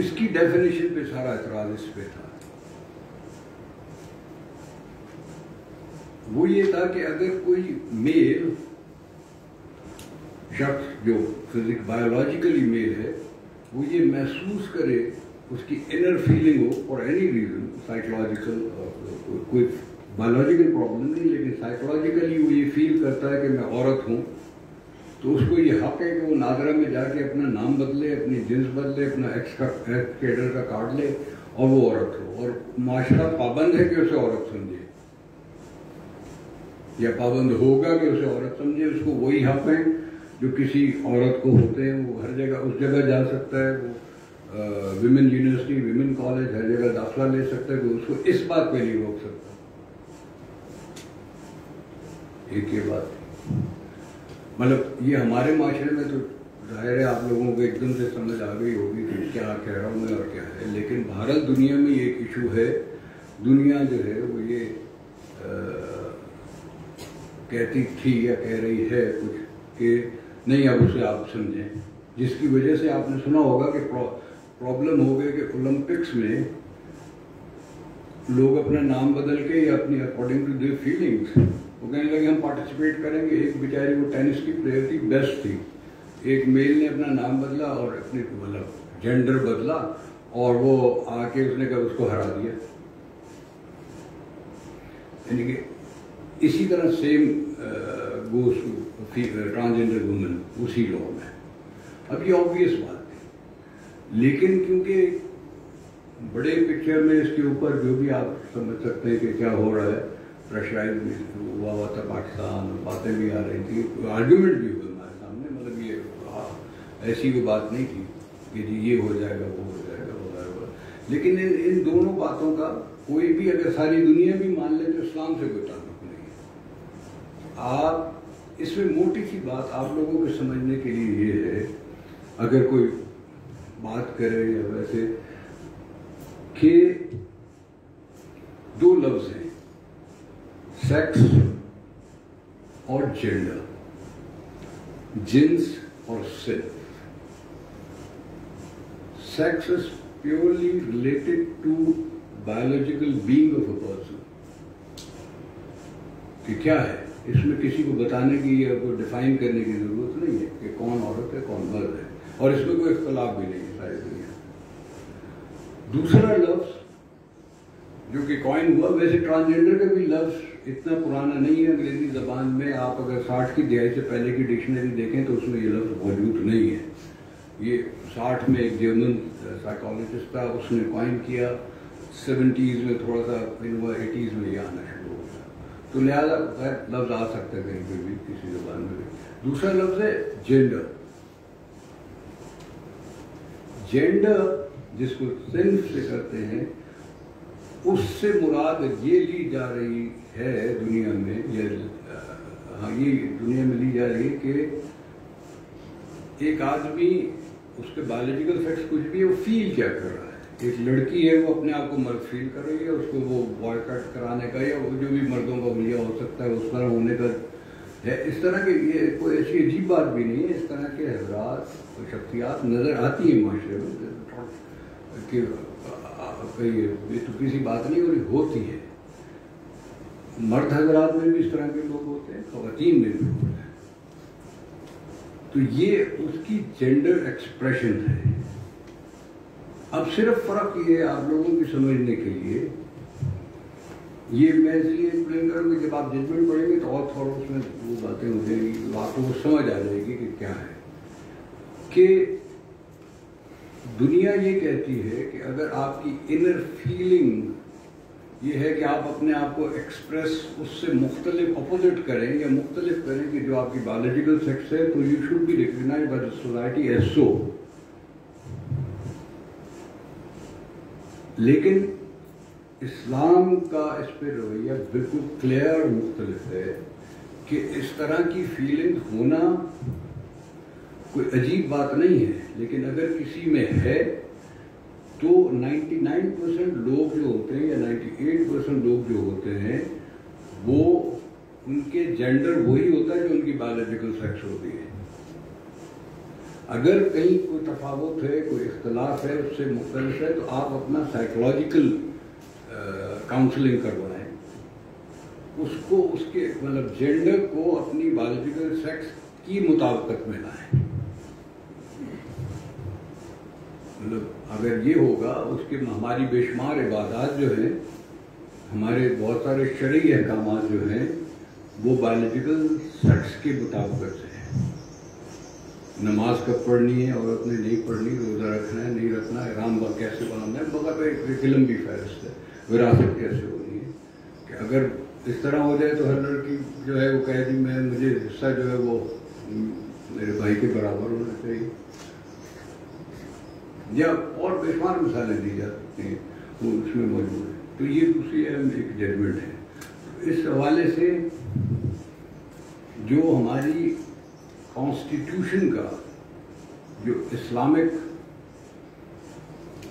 S2: اس کی ڈیفینیشن پہ سارا اعتراض اس پہ تھا. وہ یہ تھا کہ اگر کوئی میل شخص جو بایولوجیکلی میل ہے وہ یہ محسوس کرے, اس کی inner feeling who for any reason, psychological, کوئی بایولوجیکل پرابلم نہیں, لیکن سائیکولوجیکلی وہ یہ فیل کرتا ہے کہ میں عورت ہوں, تو اس کو یہ حق ہے کہ وہ نادرا میں جا کے اپنا نام بدلے, اپنی جنس بدلے, اپنا ایکس کیڈر کا کارڈ لے اور وہ عورت ہو, اور معاشرہ پابند ہے کہ اسے عورت سمجھے یا پابند ہوگا کہ اسے عورت سمجھے. اس کو وہی حق ہیں جو کسی عورت کو ہوتے ہیں, وہ ہر جگہ اس جگہ جا سکتا ہے, وہ ویمن یونیورسٹی, ویمن کالج, ہر جگہ داخلہ لے سکتا ہے, کہ اس کو اس بات پہ نہیں روک سکتا. ایک یہ بات, مطلب یہ ہمارے معاشرے میں تو ظاہر ہے آپ لوگوں کو ایک دم سے سمجھ آ گئی ہوگی کہ کیا کہہ رہا ہوں میں اور کیا ہے, لیکن بھارت دنیا میں یہ ایک ایشو ہے. دنیا جو ہے وہ یہ کہتی تھی یا کہہ رہی ہے کچھ کہ نہیں اب اسے آپ سمجھیں, جس کی وجہ سے آپ نے سنا ہوگا کہ پرابلم ہو گئے کہ اولمپکس میں لوگ اپنا نام بدل کے یا اپنی اکارڈنگ ٹو دیئر فیلنگس وہ کہنے لگے ہم پارٹیسپیٹ کریں گے. ایک بیچاری وہ ٹینس کی پلیئر تھی, بیسٹ تھی, ایک میل نے اپنا نام بدلا اور اپنی مطلب جینڈر بدلا اور وہ آ کے اس نے کہا اس کو ہرا دیا. یعنی کہ اسی طرح سیم گوز ٹرانسجینڈر وومن اسی لا میں. اب یہ آبویس بات ہے, لیکن کیونکہ بڑے پکچر میں اس کے اوپر جو بھی آپ سمجھ سکتے ہیں کہ کیا ہو رہا ہے, پریشرائز بھی ہوا تھا پاکستان, باتیں بھی آ رہی تھی, آرگیومنٹ بھی ہوئے ہمارے سامنے, مطلب یہ ایسی کوئی بات نہیں تھی کہ جی یہ ہو جائے گا وہ ہو جائے گا وغیرہ. لیکن ان دونوں باتوں کا کوئی بھی اگر ساری دنیا بھی مان لے تو اسلام سے کوئی تعلق نہیں ہے. آپ اس میں موٹی سی بات آپ لوگوں کے سمجھنے کے لیے یہ ہے, اگر کوئی بات کرے یا ویسے, کہ دو لفظ ہیں, سیکس اور جینڈر, جنس اور صنف. Sex is purely related to biological being of a person, کہ کیا ہے اس میں کسی کو بتانے کی یا کوئی ڈیفائن کرنے کی ضرورت نہیں ہے کہ کون عورت ہے کون مرد ہے, اور اس میں کوئی اختلاف بھی نہیں ہے ساری دنیا. دوسرا لفظ جو کہ کوائن ہوا, ویسے ٹرانسجینڈر کا بھی لفظ اتنا پرانا نہیں ہے انگریزی زبان میں. آپ اگر 60 کی دہائی سے پہلے کی ڈکشنری دیکھیں تو اس میں یہ لفظ موجود نہیں ہے. یہ 60 میں ایک جرمن سائیکالوجسٹ تھا, اس نے کوائن کیا, 70s میں تھوڑا سا 80s میں یہ آنا شروع ہو گیا, تو لہٰذا لفظ آ سکتا ہے کہیں پہ بھی کسی زبان میں بھی. دوسرا لفظ ہے جینڈر. جینڈر جس کو صنف سے کرتے ہیں, اس سے مراد یہ لی جا رہی ہے دنیا میں, یہ دنیا میں لی جا رہی ہے کہ ایک آدمی اس کے بایولوجیکل فیکٹس کچھ بھی ہے, وہ فیل کیا کر رہا ہے. ایک لڑکی ہے وہ اپنے آپ کو مرد فیل کر رہی ہے, اس کو وہ بوائے کٹ کرانے کا یا وہ جو بھی مردوں کا حلیہ ہو سکتا ہے اس طرح ہونے کا ہے. اس طرح کے یہ کوئی ایسی عجیب بات بھی نہیں ہے. اس طرح کے حضرات شخصیات نظر آتی ہیں معاشرے میں کہ یہ تو کسی بات نہیں ہو رہی, ہوتی ہے. مرد حضرات میں بھی اس طرح کے لوگ ہوتے ہیں, خواتین میں بھی ہوتے ہیں. تو یہ اس کی جینڈر ایکسپریشن ہے. اب صرف فرق یہ ہے آپ لوگوں کی سمجھنے کے لیے, یہ میں اس لیے ایکسپلین کروں کہ جب آپ ججمنٹ پڑھیں گے تو اور تھوڑا اس میں وہ باتیں ہو جائیں گی, آپ کو سمجھ آ جائے گی کہ کیا ہے. کہ دنیا یہ کہتی ہے کہ اگر آپ کی انر فیلنگ یہ ہے کہ آپ اپنے آپ کو ایکسپریس اس سے مختلف اپوزٹ کریں یا مختلف کریں کہ جو آپ کی بایولوجیکل سیکس ہے, تو you should be recognised by the society as so. لیکن اسلام کا اس پہ رویہ بالکل کلیئر اور مختلف ہے کہ اس طرح کی فیلنگ ہونا کوئی عجیب بات نہیں ہے. لیکن اگر کسی میں ہے تو 99% لوگ جو ہوتے ہیں یا 98% لوگ جو ہوتے ہیں وہ ان کے جینڈر وہی ہوتا ہے جو ان کی بایولوجیکل سیکس ہوتی ہے. اگر کہیں کوئی تفاوت ہے، کوئی اختلاف ہے، اس سے مختلف ہے، تو آپ اپنا سائیکولوجیکل کاؤنسلنگ کروائیں، اس کو اس کے مطلب جینڈر کو اپنی بایولوجیکل سیکس کی مطابقت میں لائیں. مطلب اگر یہ ہوگا، اس کے ہماری بے شمار عبادات جو ہیں، ہمارے بہت سارے شرعی احکامات جو ہیں، وہ بایولوجیکل سیکس کے مطابقت سے ہیں. نماز کب پڑھنی ہے، عورت نے نہیں پڑھنی، روزہ رکھنا ہے نہیں رکھنا، احرام کیسے بنانا ہے، مگر ایک لمبی فہرست ہے. وراثت کیسے ہونی ہے، کہ اگر اس طرح ہو جائے تو ہر لڑکی جو ہے وہ کہے کہ مجھے حصہ جو ہے وہ میرے بھائی کے برابر ہونا چاہیے، یا اور بے شمار مثالیں دی جا سکتی ہیں، وہ اس میں موجود ہے. تو یہ دوسری ایک ججمنٹ ہے. اس حوالے سے جو ہماری کانسٹیٹیوشن کا جو اسلامک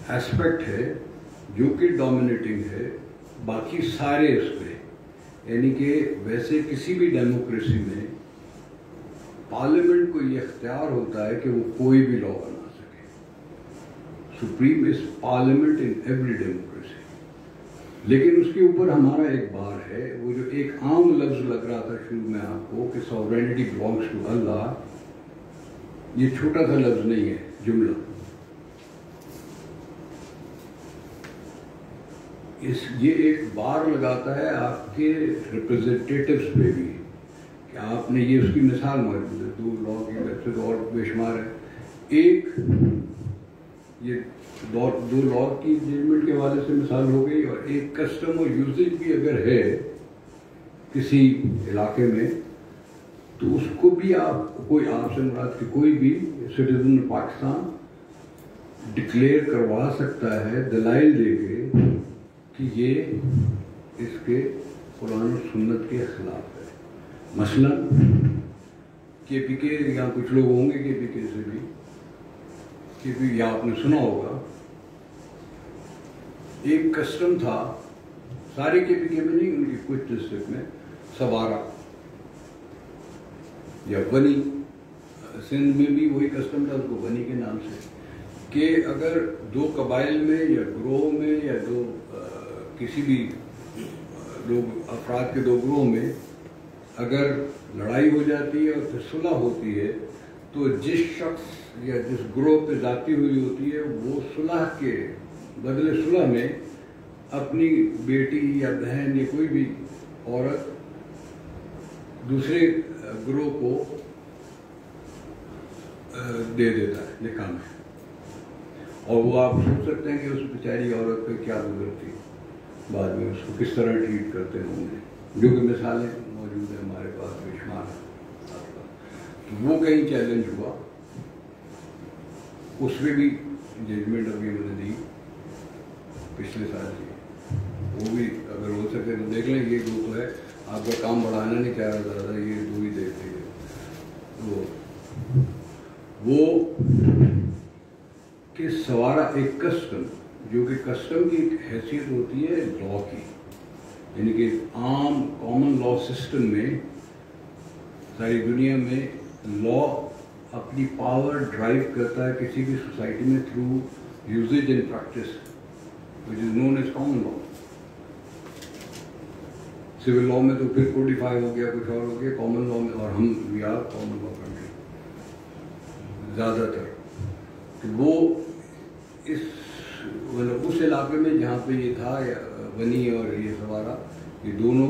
S2: ایسپیکٹ ہے، جو کہ ڈومینیٹنگ ہے، باقی سارے اس پہ، یعنی کہ ویسے کسی بھی ڈیموکریسی میں پارلیمنٹ کو یہ اختیار ہوتا ہے کہ وہ کوئی بھی لا بنا سکے. Supreme is parliament in every democracy. لیکن اس کے اوپر ہمارا ایک بار ہے، وہ جو ایک عام لفظ لگ رہا تھا شروع میں آپ کو کہ ساورینٹی بلانگس ٹو اللہ، یہ چھوٹا سا لفظ نہیں ہے، جملہ. یہ ایک بار لگاتا ہے آپ کے ریپرزنٹیٹیوز پہ بھی، کہ آپ نے یہ اس کی مثال موجود ہے، 2 لا کی ویسے تو اور بے شمار ہے. ایک یہ 2 لا کی ججمنٹ کے حوالے سے مثال ہو گئی، اور ایک کسٹم اور یوزیج بھی اگر ہے کسی علاقے میں، تو اس کو بھی آپ سے مراد کہ کوئی بھی سٹیزن پاکستان ڈکلیئر کروا سکتا ہے دلائل دے کے کہ یہ اس کے قرآن و سنت کے خلاف ہے. مثلا کے پی کے، یا کچھ لوگ ہوں گے کے پی کے سے بھی، کہ بھی یا آپ نے سنا ہوگا، ایک کسٹم تھا، سارے کے پی کے میں نہیں، ان کی کچھ ڈسٹرکٹ میں، سوارا یا بنی، سندھ میں بھی وہی کسٹم تھا، اس کو بنی کے نام سے، کہ اگر 2 قبائل میں یا گروہ میں یا کسی بھی لوگ افراد کے 2 گروہ میں اگر لڑائی ہو جاتی ہے اور پھر صلح ہوتی ہے، تو جس شخص یا جس گروہ پہ ذاتی ہوئی ہوتی ہے، وہ صلح کے بدلے صلح میں اپنی بیٹی یا بہن یا کوئی بھی عورت دوسرے گروہ کو دے دیتا ہے نکاح میں. اور وہ آپ سوچ سکتے ہیں کہ اس بیچاری عورت پہ کیا گزرتی، بعد میں اس کو کس طرح ٹریٹ کرتے ہوں گے، جو کہ مثالیں موجود ہیں ہمارے پاس بے شمار. وہ کہیں چیلنج ہوا، اس میں بھی ججمنٹ ابھی انہوں نے دی پچھلے سال کی، وہ بھی اگر ہو سکے تو دیکھ لیں. یہ 2 تو ہے، آپ کا کام بڑھانا نہیں چاہ رہا زیادہ، یہ 2 ہی دیکھ لیجیے. وہ کہ سوارا ایک کسٹم، جو کہ کسٹم کی ایک حیثیت ہوتی ہے لا کی، یعنی کہ عام کامن لا سسٹم میں ساری دنیا میں لا اپنی پاور ڈرائیو کرتا ہے کسی بھی سوسائٹی میں through usage and practice which is known as common law. Civil law میں تو پھر کوڈیفائی ہو گیا، کچھ اور ہو گیا. کامن لا میں، اور ہم we are common law country زیادہ تر. تو وہ مطلب اس علاقے میں جہاں پہ یہ تھا، بنی اور یہ سوارا، یہ دونوں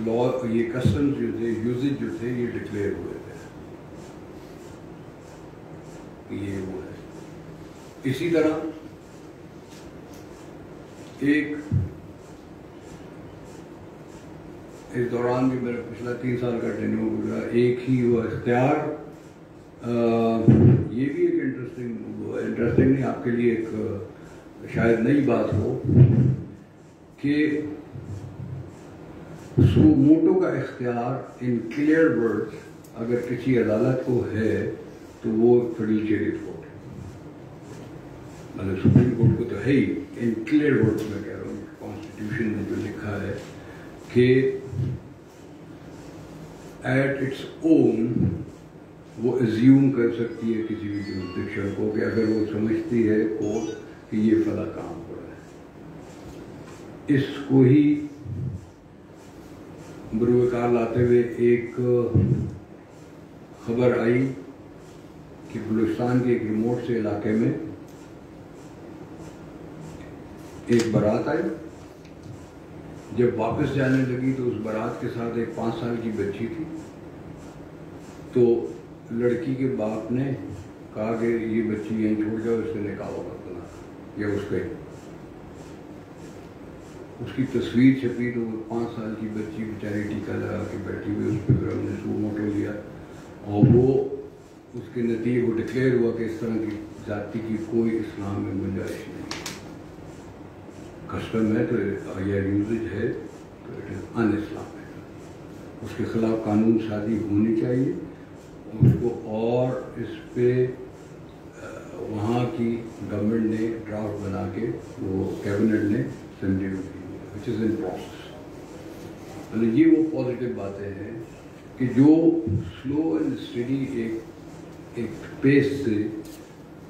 S2: لا، یہ کسٹمز جو تھے، یوزیج جو تھے، یہ ڈکلیئر ہوئے تھے. یہ وہ ہے. اسی طرح ایک اس دوران بھی میرا پچھلا 3 سال کا ٹینیور گزرا، ایک ہی وہ اختیار، یہ بھی ایک انٹرسٹنگ نہیں، آپ کے لیے ایک شاید نئی بات ہو، کہ سو موٹو کا اختیار ان کلیئر ورڈز اگر کسی عدالت کو ہے تو وہ فیڈوشری کورٹ ہے. مطلب سپریم کورٹ کو تو ہے ہی، ان کلیئر ورڈز میں کہہ رہا ہوں، کانسٹیٹیوشن میں جو لکھا ہے کہ ایٹ اٹس اون وہ ایزیوم کر سکتی ہے کسی بھی جورسڈکشن کو کہ اگر وہ سمجھتی ہے کورٹ کہ یہ فلاں کام ہو رہا ہے. اس کو ہی بروئے کار لاتے ہوئے ایک خبر آئی کہ بلوچستان کے ایک ریموٹ سے علاقے میں ایک بارات آئی. جب واپس جانے لگی تو اس بارات کے ساتھ ایک 5 سال کی بچی تھی. تو لڑکی کے باپ نے کہا کہ یہ بچی یہیں چھوڑ جاؤ, اس سے نکاح مت بنا, یا اس کی تصویر چھپی تو وہ 5 سال کی بچی بیچاری ٹیکا لگا کے بیٹھی ہوئی, اس پہ پھر ہم نے سو موٹو لیا اور وہ اس کے نتیجے وہ ڈکلیئر ہوا کہ اس طرح کی ذاتی کی کوئی اسلام میں گنجائش نہیں. کسٹم ہے تو یا یوزج ہے تو اٹ از ان اسلامک. اس کے خلاف قانون سازی ہونی چاہیے اس کو, اور اس پہ وہاں کی گورنمنٹ نے ڈرافٹ بنا کے وہ کیبنٹ نے سمجھے وچ از ان پروسیس. یہ وہ پازیٹیو باتیں ہیں کہ جو سلو اینڈ اسٹڈی ایک پیس سے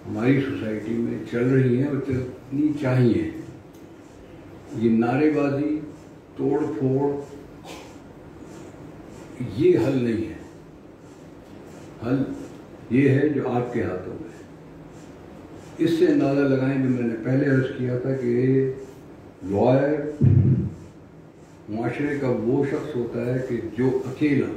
S2: ہماری سوسائٹی میں چل رہی ہیں اور چلنی چاہیے. یہ نعرے بازی, توڑ پھوڑ, یہ حل نہیں ہے. حل یہ ہے جو آپ کے ہاتھوں میں ہے. اس سے اندازہ لگائیں جو میں نے پہلے عرض کیا تھا کہ لائر معاشرے کا وہ شخص ہوتا ہے کہ جو اکیلا,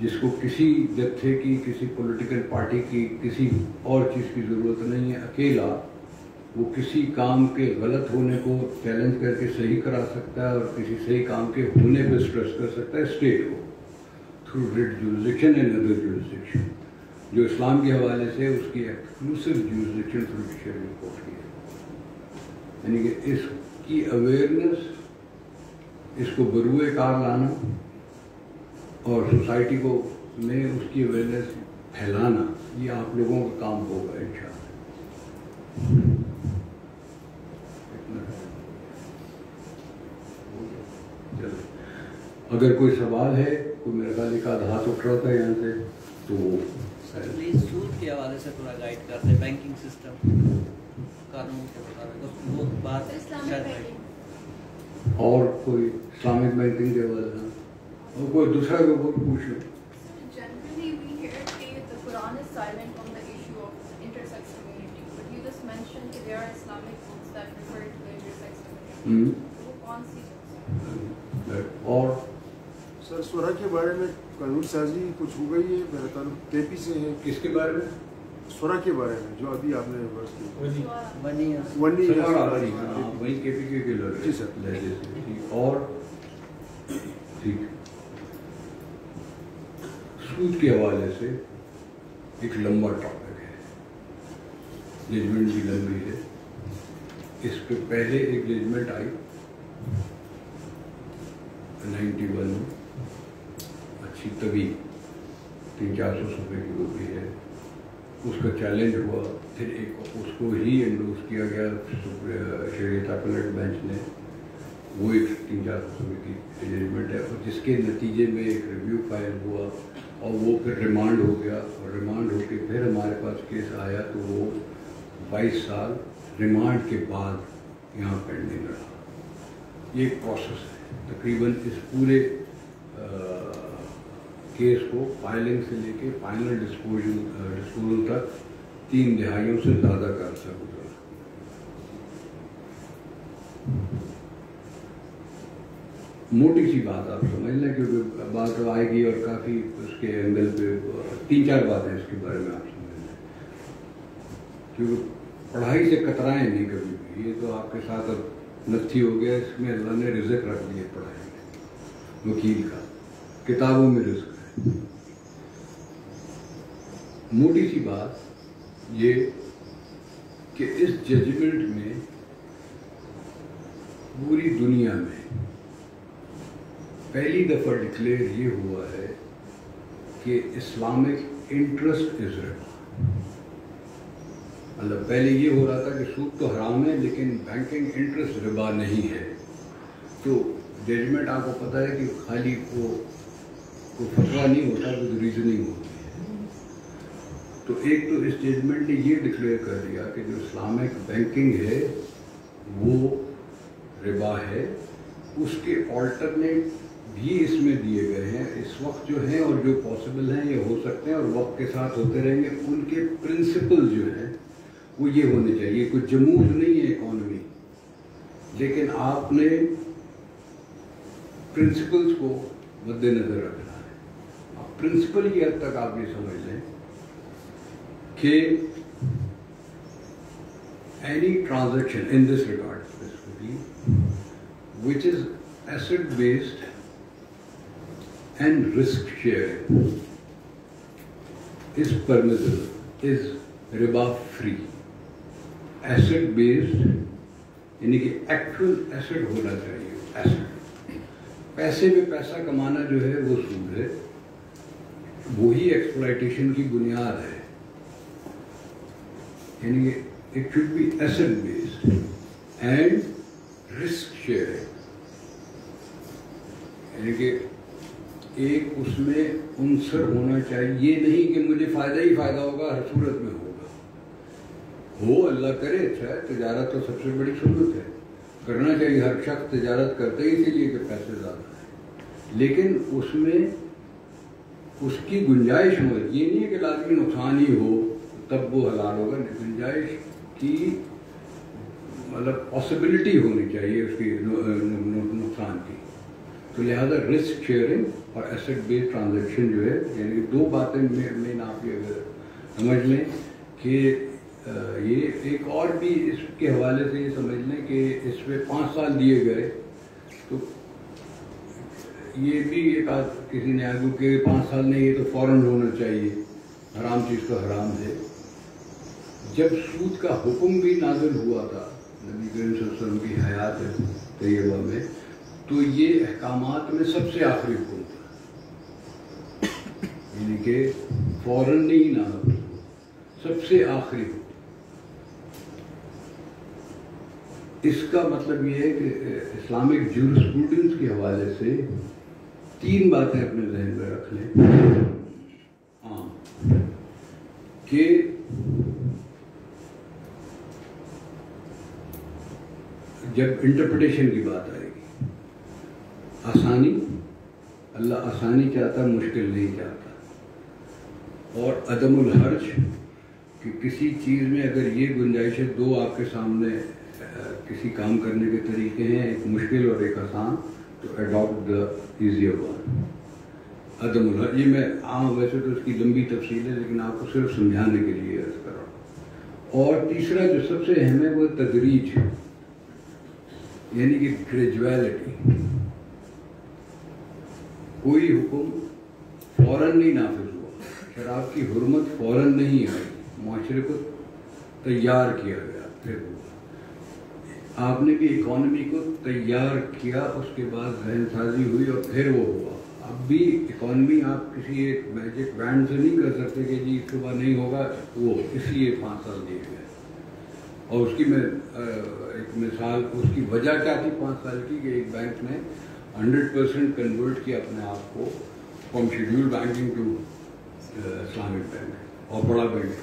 S2: جس کو کسی جتھے کی, کسی پولیٹیکل پارٹی کی, کسی اور چیز کی ضرورت نہیں ہے, اکیلا وہ کسی کام کے غلط ہونے کو چیلنج کر کے صحیح کرا سکتا ہے اور کسی صحیح کام کے ہونے پہ اسٹریس کر سکتا ہے اسٹیٹ کو through rate jurisdiction and other jurisdiction, جو اسلام کے حوالے سے اس کی ایکسکلوسو جورسڈکشن تھرو شریعہ کورٹ کی ہے. یعنی کہ اس کی اویئرنیس, اس کو بروئے کار لانا اور سوسائٹی کو میں اس کی اویئرنیس پھیلانا, یہ آپ لوگوں کا کام ہوگا انشاءاللہ. اگر کوئی سوال ہے, کوئی میرے خیال ایک آدھ ہاتھ اٹھ رہا تھا یہاں سے, تو
S3: سر پلیز سود کے حوالے سے تھوڑا گائیڈ کر دیں. بینکنگ سسٹم قانون کے مطابق وہ بات
S2: اور کوئی اسلامک بینکنگ کے حوالے سے, اور کوئی دوسرا کوئی پوچھ لیں.
S4: Generally, we hear that the Quran is silent on the issue of intersex community, but you just mentioned that there are Islamic books that refer to the intersex community. وہ کون سی books ہیں؟
S2: اور
S5: سر سورہ کے بارے میں قانون سازی کچھ ہو گئی ہے, میرا تعلق کے پی سے ہے.
S2: کس کے بارے میں؟
S5: سورہ کے بارے میں جو ابھی آپ نے ورس کی
S3: بنی
S2: وہی کے پی کے لڑ.
S5: جی سر.
S2: اور ٹھیک, سود کے حوالے سے ایک لمبا ٹاپک ہے, ججمنٹ بھی لمبی ہے. اس پہ پہلے ایک ججمنٹ آئی 91 میں, اچھی طویل 300-400 صفحے کی وہ بھی ہے. اس کا چیلنج ہوا, پھر ایک اس کو ہی انڈوس کیا گیا شریعت اپلیٹ بینچ نے, وہ ایک 300-400 صفحے کی ججمنٹ ہے, اور جس کے نتیجے میں ایک ریویو فائل ہوا اور وہ پھر ریمانڈ ہو گیا, اور ریمانڈ ہو کے پھر ہمارے پاس کیس آیا تو وہ 22 سال ریمانڈ کے بعد یہاں پینڈنگ رہا. یہ ایک پروسیس ہے. تقریباً اس پورے کیس کو فائلنگ سے لے کے فائنل ڈسپوزل تک 3 دہائیوں سے زیادہ کا عرصہ گزرا. موٹی سی بات آپ سمجھ لیں, کیونکہ بات آئے گی اور کافی اس کے اینگل پہ 3-4 باتیں اس کے بارے میں آپ سمجھ لیں, کیونکہ پڑھائی سے کترائیں نہیں کبھی بھی. یہ تو آپ کے ساتھ اب نتھی ہو گیا, اس میں اللہ نے رزق رکھ دیا پڑھائی میں, وکیل کا کتابوں میں رزق ہے. موٹی سی بات یہ کہ اس ججمنٹ میں پوری دنیا میں پہلی دفعہ ڈکلیئر یہ ہوا ہے کہ اسلامک انٹرسٹ از ربا. مطلب پہلے یہ ہو رہا تھا کہ سود تو حرام ہے لیکن بینکنگ انٹرسٹ ربا نہیں ہے. تو ججمنٹ آپ کو پتہ ہے کہ خالی کوئی فتویٰ نہیں ہوتا, کوئی ریزننگ ہوتی ہے. تو ایک تو اسٹیٹمنٹ نے یہ ڈکلیئر کر دیا کہ جو اسلامک بینکنگ ہے وہ ربا ہے. اس کے آلٹرنیٹ بھی اس میں دیے گئے ہیں اس وقت جو ہیں اور جو پاسبل ہیں یہ ہو سکتے ہیں اور وقت کے ساتھ ہوتے رہیں گے. ان کے پرنسپل جو ہیں وہ یہ ہونے چاہیے. کوئی جمود نہیں ہے اکانومی, لیکن آپ نے پرنسپلز کو مد نظر رکھنا ہے. پرنسپل کی حد تک آپ یہ سمجھ لیں کہ any transaction in this regard specifically which is asset based and risk sharing is permissible, is riba free. Asset based یعنی کہ actual asset ہونا چاہیے. asset پیسے میں پیسہ کمانا جو ہے وہ سود ہے, وہی ایکسپلائٹیشن کی بنیاد ہے. یعنی کہ it should be asset based and risk sharing. یعنی کہ ایک اس میں عنصر ہونا چاہیے, یہ نہیں کہ مجھے فائدہ ہی فائدہ ہوگا, ہر صورت میں ہوگا. ہو اللہ کرے, اچھا ہے, تجارت تو سب سے بڑی سہولت ہے, کرنا چاہیے. ہر شخص تجارت کرتے ہی اسی لیے کہ پیسے زیادہ ہیں, لیکن اس میں اس کی گنجائش ہو. یہ نہیں ہے کہ لازمی نقصان ہی ہو تب وہ حلال ہوگا. گنجائش کی مطلب پاسبلٹی ہونی چاہیے اس کی نقصان کی. تو لہذا رسک شیئرنگ اور ایسٹ بیسڈ ٹرانزیکشن جو ہے, یعنی کہ دو باتیں مین آپ یہ اگر سمجھ لیں کہ یہ ایک اور بھی اس کے حوالے سے یہ سمجھ لیں کہ اس پہ 5 سال دیے گئے. تو یہ بھی ایک کسی نے آگے کہ 5 سال نہیں, یہ تو فوراً ہونا چاہیے, حرام چیز تو حرام ہے. جب سود کا حکم بھی نازل ہوا تھا نبی کریم صلی اللہ علیہ وسلم کی حیات طیبہ میں, تو یہ احکامات میں سب سے آخری حکم تھا. یعنی کہ فوراً نہیں نازل, سب سے آخری حکم. اس کا مطلب یہ ہے کہ اسلامک جورسپروڈنس کے حوالے سے 3 باتیں اپنے ذہن میں رکھ لیں. ہاں, کہ جب انٹرپریٹیشن کی بات آئے گی, آسانی, اللہ آسانی چاہتا, مشکل نہیں چاہتا. اور عدم الحرج, کہ کسی چیز میں اگر یہ گنجائش ہے, 2 آپ کے سامنے کسی کام کرنے کے طریقے ہیں, ایک مشکل اور ایک آسان, تو اڈاپٹ دا ایزیئر ون. عدم الحرج, یہ میں عام ویسے تو اس کی لمبی تفصیل ہے لیکن آپ کو صرف سمجھانے کے لیے عرض کر رہا ہوں. اور تیسرا جو سب سے اہم ہے وہ تدریج, یعنی کہ گریجویلٹی. کوئی حکم فوراً نہیں نافذ ہوا, شراب کی حرمت فوراً نہیں آئی, معاشرے کو تیار کیا گیا, پھر ہوا. آپ نے بھی اکانومی کو تیار کیا, اس کے بعد ذہن سازی ہوئی اور پھر وہ ہوا. اب بھی اکانومی آپ کسی ایک میجک بینڈ سے نہیں کر سکتے کہ جی اس کے بعد نہیں ہوگا, وہ اس لیے 5 سال دیے گئے. اور اس کی میں ایک مثال, اس کی وجہ کیا تھی 5 سال کی, کہ ایک بینک نے 100% کنورٹ کیا اپنے آپ کو from schedule banking to Islamic bank, اور بڑا بینک.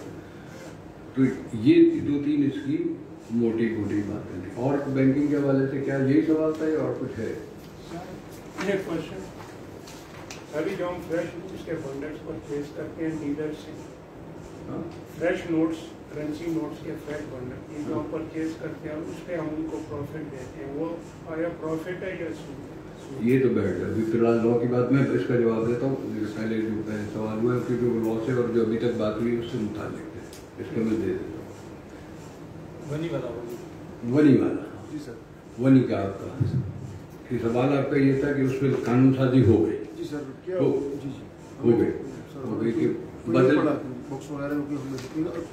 S2: تو یہ 2-3 اس کی موٹی باتیں تھیں. اور بینکنگ کے حوالے سے کیا یہی سوال تھا یا اور کچھ ہے؟
S6: ابھی جو ہم فریش نوٹس کے بنڈلس پرچیز کرتے ہیں ڈیلر سے, فریش نوٹس, کرنسی نوٹس کے فریش بنڈل یہ جو ہم پرچیز کرتے ہیں اس پہ ہم ان کو پروفٹ دیتے ہیں, وہ آیا پروفٹ ہے یا سود؟ یہ
S2: تو بیٹھ ہے. ابھی فی الحال لا کی بات میں اس کا جواب دیتا ہوں. پہلے جو سوال ہوا ہے کیونکہ وہ لا سے اور جو ابھی تک بات ہوئی اس سے متعلق ہے, اس کا میں دے دیتا ہوں. ونی والا
S5: جی سر.
S2: ونی کا آپ کا سوال آپ کا یہ تھا کہ اس پہ قانون سازی ہو گئی.
S5: جی سر, کیا
S2: ہو گئی کہ بدل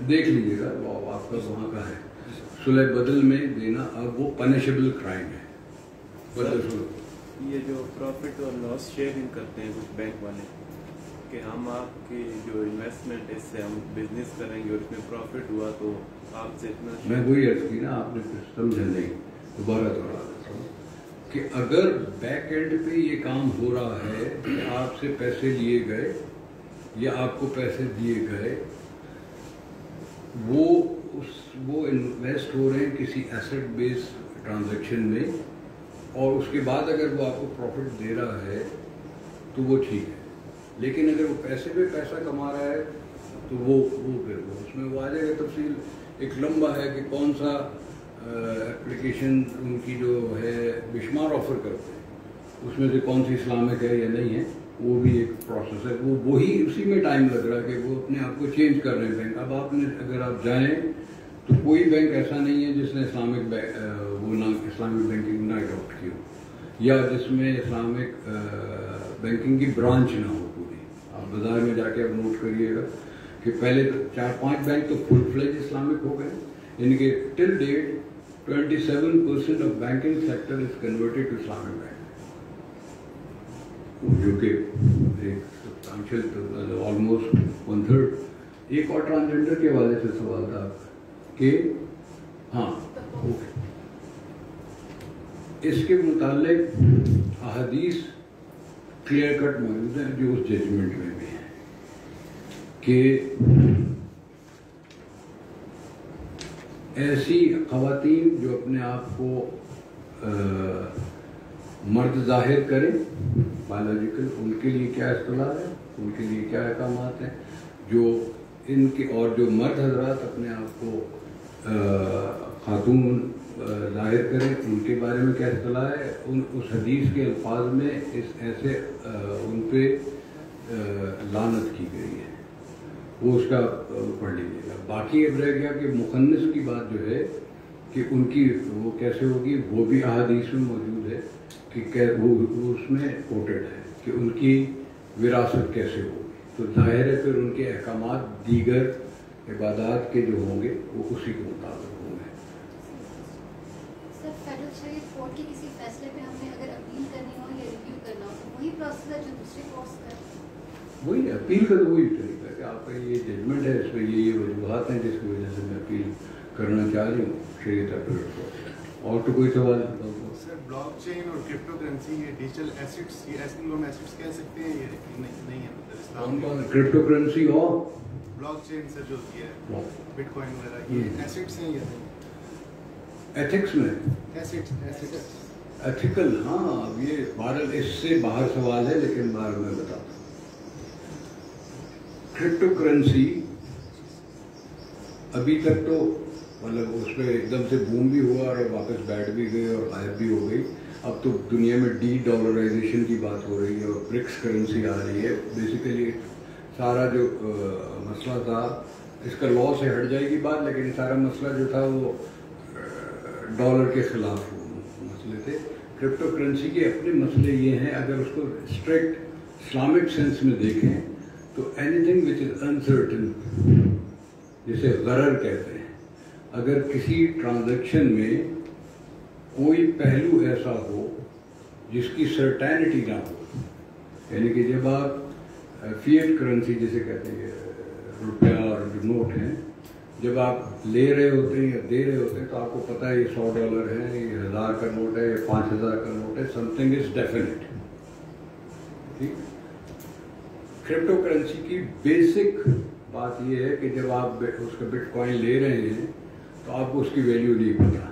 S2: دیکھ لیجیے گا آپ کا وہاں کا ہے. صلح بدل میں دینا اب وہ پنشبل کرائم ہے. بدل
S7: یہ جو پروفٹ اور لاس شیئرنگ کرتے ہیں کچھ بینک والے, کہ ہم آپ کی جو انویسٹمنٹ ہے اس سے ہم بزنس کریں گے اور اس میں پروفٹ ہوا تو آپ سے اتنا,
S2: میں وہی عرض کی نا, آپ نے سمجھا نہیں, دوبارہ دوہرا دیتا ہوں کہ اگر بیک اینڈ پہ یہ کام ہو رہا ہے کہ آپ سے پیسے لیے گئے یا آپ کو پیسے دیے گئے, وہ انویسٹ ہو رہے ہیں کسی ایسٹ بیس ٹرانزیکشن میں، اور اس کے بعد اگر وہ آپ کو پروفٹ دے رہا ہے تو وہ ٹھیک ہے، لیکن اگر وہ پیسے پہ پیسہ کما رہا ہے تو وہ پھر اس میں وہ آ جائے گا تفصیل ایک لمبا ہے کہ کون سا اپلیکیشن ان کی جو ہے بشمار آفر کرتے ہیں اس میں سے کون سی اسلامک ہے یا نہیں ہے، وہ بھی ایک پروسیس ہے، وہی اسی میں ٹائم لگ رہا ہے کہ وہ اپنے آپ کو چینج کر رہے ہیں بینک۔ اب آپ نے اگر آپ جائیں تو کوئی بینک ایسا نہیں ہے جس نے اسلامک بینکنگ نہ اڈاپٹ کی ہو، یا جس میں اسلامک بینکنگ کی برانچ نہ ہو پوری۔ آپ بازار میں جا کے اب نوٹ کریے گا کہ پہلے 4-5 بینک تو فل فلیج اسلامک ہو گئے، یعنی کہ till date 27% of banking sector is converted to Islamic bank, جو کہ ایک سبسٹانشیل آلموسٹ 1/3۔ ایک اور ٹرانسجنڈر کے حوالے سے سوال تھا کہ ہاں اوکے، اس کے متعلق احادیث کلیئر کٹ موجود ہیں جو اس ججمنٹ میں بھی ہیں کہ ایسی خواتین جو اپنے آپ کو مرد ظاہر کریں بایولوجیکل، ان کے لیے کیا اصطلاح ہے، ان کے لیے کیا احکامات ہیں، جو ان کے اور جو مرد حضرات اپنے آپ کو خاتون ظاہر کریں ان کے بارے میں کیا اصطلاح ہے، اس حدیث کے الفاظ میں ایسے ان پہ لعنت کی گئی ہے، وہ اس کا پڑھ لیجیے گا۔ باقی اب رہ گیا کہ مخنث کی بات جو ہے کہ ان کی وہ کیسے ہوگی، وہ بھی احادیث میں موجود ہے کہ وہ اس میں کوٹڈ ہے کہ ان کی وراثت کیسے ہوگی، تو ظاہر ہے پھر ان کے احکامات دیگر عبادات کے جو ہوں گے وہ اسی کے مطابق ہوں گے۔
S8: سر فیڈرل شریف کورٹ کے کسی فیصلے پہ ہمیں اگر اپیل کرنی ہو یا ریویو کرنا ہو تو وہی پروسیس ہے جو دوسرے کورٹس کا ہے؟
S2: وہی اپیل کا تو وہی طریقہ ہے کہ آپ کا یہ ججمنٹ ہے، اس میں یہ وجوہات ہیں جس کی وجہ سے میں اپیل کرنا چاہ رہی ہوں شریعت اپیلٹ کو۔ اور تو کوئی سوال
S9: سر بلاک چین اور کرپٹو کرنسی یہ ڈیجیٹل ایسٹس، یہ ایسے ہم ایسٹس کہہ سکتے ہیں یہ نہیں ہے مطلب اسلام میں؟
S2: کرپٹو کرنسی اور
S9: بلاک چین سر جو یہ ہے بٹ کوائن وغیرہ یہ ایسٹس ہیں یا نہیں؟
S2: ایتھکس میں
S9: ایسٹس
S2: ایتھیکل، ہاں اب یہ بہرحال اس سے باہر سوال ہے، لیکن باہر میں بتاتا ہوں۔ کرپٹو کرنسی ابھی تک تو مطلب اس پہ ایک دم سے بوم بھی ہوا اور واپس بیٹھ بھی گئی اور غائب بھی ہو گئی، اب تو دنیا میں ڈی ڈالرائزیشن کی بات ہو رہی ہے اور برکس کرنسی آ رہی ہے۔ بیسیکلی سارا جو مسئلہ تھا اس کا لا سے ہٹ جائے گی بات، لیکن سارا مسئلہ جو تھا وہ ڈالر کے خلاف مسئلے تھے۔ کرپٹو کرنسی کے اپنے مسئلے یہ ہیں، اگر اس کو اسٹرکٹ اسلامک سینس میں دیکھیں تو any thing which is uncertain, جسے غرر کہتے ہیں، اگر کسی ٹرانزیکشن میں کوئی پہلو ایسا ہو جس کی سرٹینٹی نہ ہو، یعنی کہ جب آپ فیٹ کرنسی جسے کہتے ہیں روپیہ اور جو نوٹ ہیں، جب آپ لے رہے ہوتے ہیں یا دے رہے ہوتے ہیں تو آپ کو پتہ ہے یہ $100 ہے، یہ 1000 کا نوٹ ہے، یہ 5000 کا نوٹ ہے، سم تھنگ از ڈیفینٹ۔ ٹھیک، کرپٹو کرنسی کی بیسک بات یہ ہے کہ جب آپ اس کا بٹ کوائن لے رہے ہیں تو آپ کو اس کی ویلیو نہیں پتا،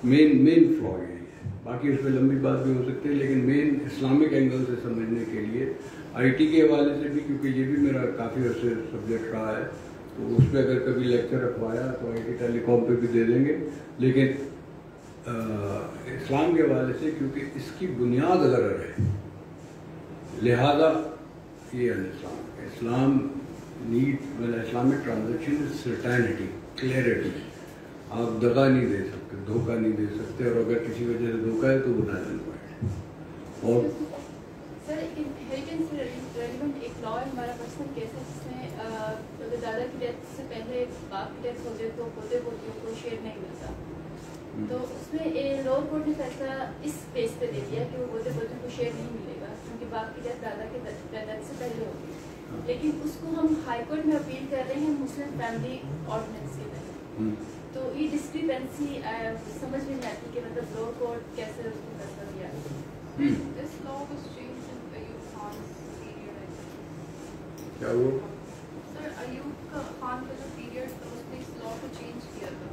S2: مین فلا یہی ہے۔ باقی اس پہ لمبی بات بھی ہو سکتی ہے، لیکن مین اسلامک اینگل سے سمجھنے کے لیے آئی ٹی کے حوالے سے بھی، کیونکہ یہ بھی میرا کافی عرصے سبجیکٹ رہا ہے، تو اس پہ اگر کبھی لیکچر رکھوایا تو آئی ٹی ٹیلی کام پہ بھی دے دیں گے، لیکن اسلام کے حوالے سے کیونکہ اس کی بنیاد غرر ہے، لہذا یہ اسلام need Islamic transaction certainty, clarity, آپ دغا نہیں دے سکتے، دھوکہ نہیں دے سکتے، اور اگر کسی وجہ سے دھوکہ ہے تو وہ نازل پوائنٹ ہے۔ اور
S4: سر انہیریٹنس سے ریلیونٹ ایک لا ہے ہمارا پرسنل کیس ہے جس میں اگر دادا کی ڈیتھ سے پہلے باپ کی ڈیتھ ہو جائے تو پوتے پوتیوں کو شیئر نہیں ملتا، تو اس میں لوور کورٹ نے فیصلہ اس بیس پہ دے دیا کہ وہ پوتے پوتیوں کو شیئر نہیں ملے گا کیونکہ باپ کی ڈیتھ دادا کی ڈیتھ سے پہلے ہوگی، لیکن اس کو ہم ہائی کورٹ میں اپیل کر رہے ہیں مسلم فیملی آرڈیننس کے تحت، تو یہ ڈسکریپنسی سمجھ میں نہیں آتی کہ مطلب لوور کورٹ کیسے اس کو فیصلہ دیا۔ This law was changed in Ayub Khan's period, I think.
S2: کیا وہ
S4: Sir, ایوب خان کا جو پیریڈ تھا اس نے اس لا کو چینج کیا تھا.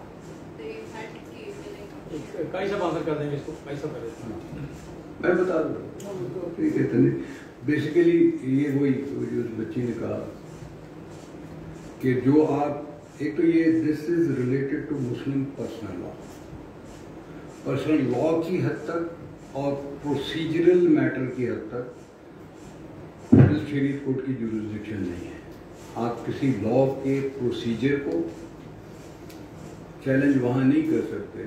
S4: They had to create
S1: کئی سب آنسر کر دیں گے اس کو, کئی سب کر دیں.
S2: میں بتا دوں ٹھیک ہے. بیسیکلی یہ وہی جو اس بچی نے کہا کہ جو آپ ایک تو یہ this is related to Muslim personal law. Personal law کی حد تک اور پروسیجرل میٹر کی حد تک شریعت کورٹ کی جورسڈکشن نہیں ہے. آپ کسی لا کے پروسیجر کو چیلنج وہاں نہیں کر سکتے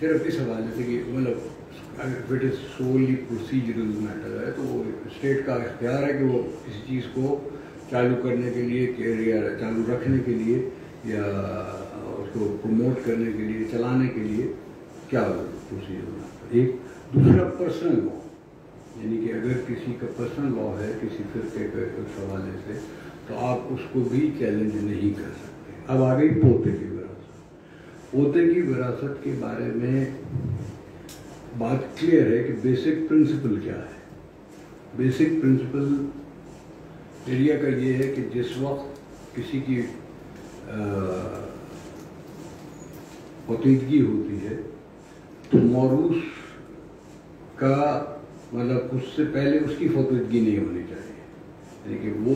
S2: صرف اس حوالے سے کہ مطلب اگر it is solely procedural matter ہے تو وہ اسٹیٹ کا اختیار ہے کہ وہ کسی چیز کو چالو کرنے کے لیے یا چالو رکھنے کے لیے یا اس کو پروموٹ کرنے کے لیے چلانے کے لیے کیا پروسیجر ہونا. ایک دوسرا پرسنل لا, یعنی کہ اگر کسی کا پرسنل لا ہے کسی فرقے کے حوالے سے تو آپ اس کو بھی چیلنج نہیں کر سکتے. اب آ گئی پوتے کی وراثت. پوتے کی وراثت کے بارے میں بات کلیئر ہے کہ بیسک پرنسپل کیا ہے. بیسک پرنسپل ایریا کا یہ ہے کہ جس وقت کسی کی پوتیدگی ہوتی ہے تو موروث کا مطلب اس سے پہلے اس کی پوتیدگی نہیں ہونی چاہیے. یعنی کہ وہ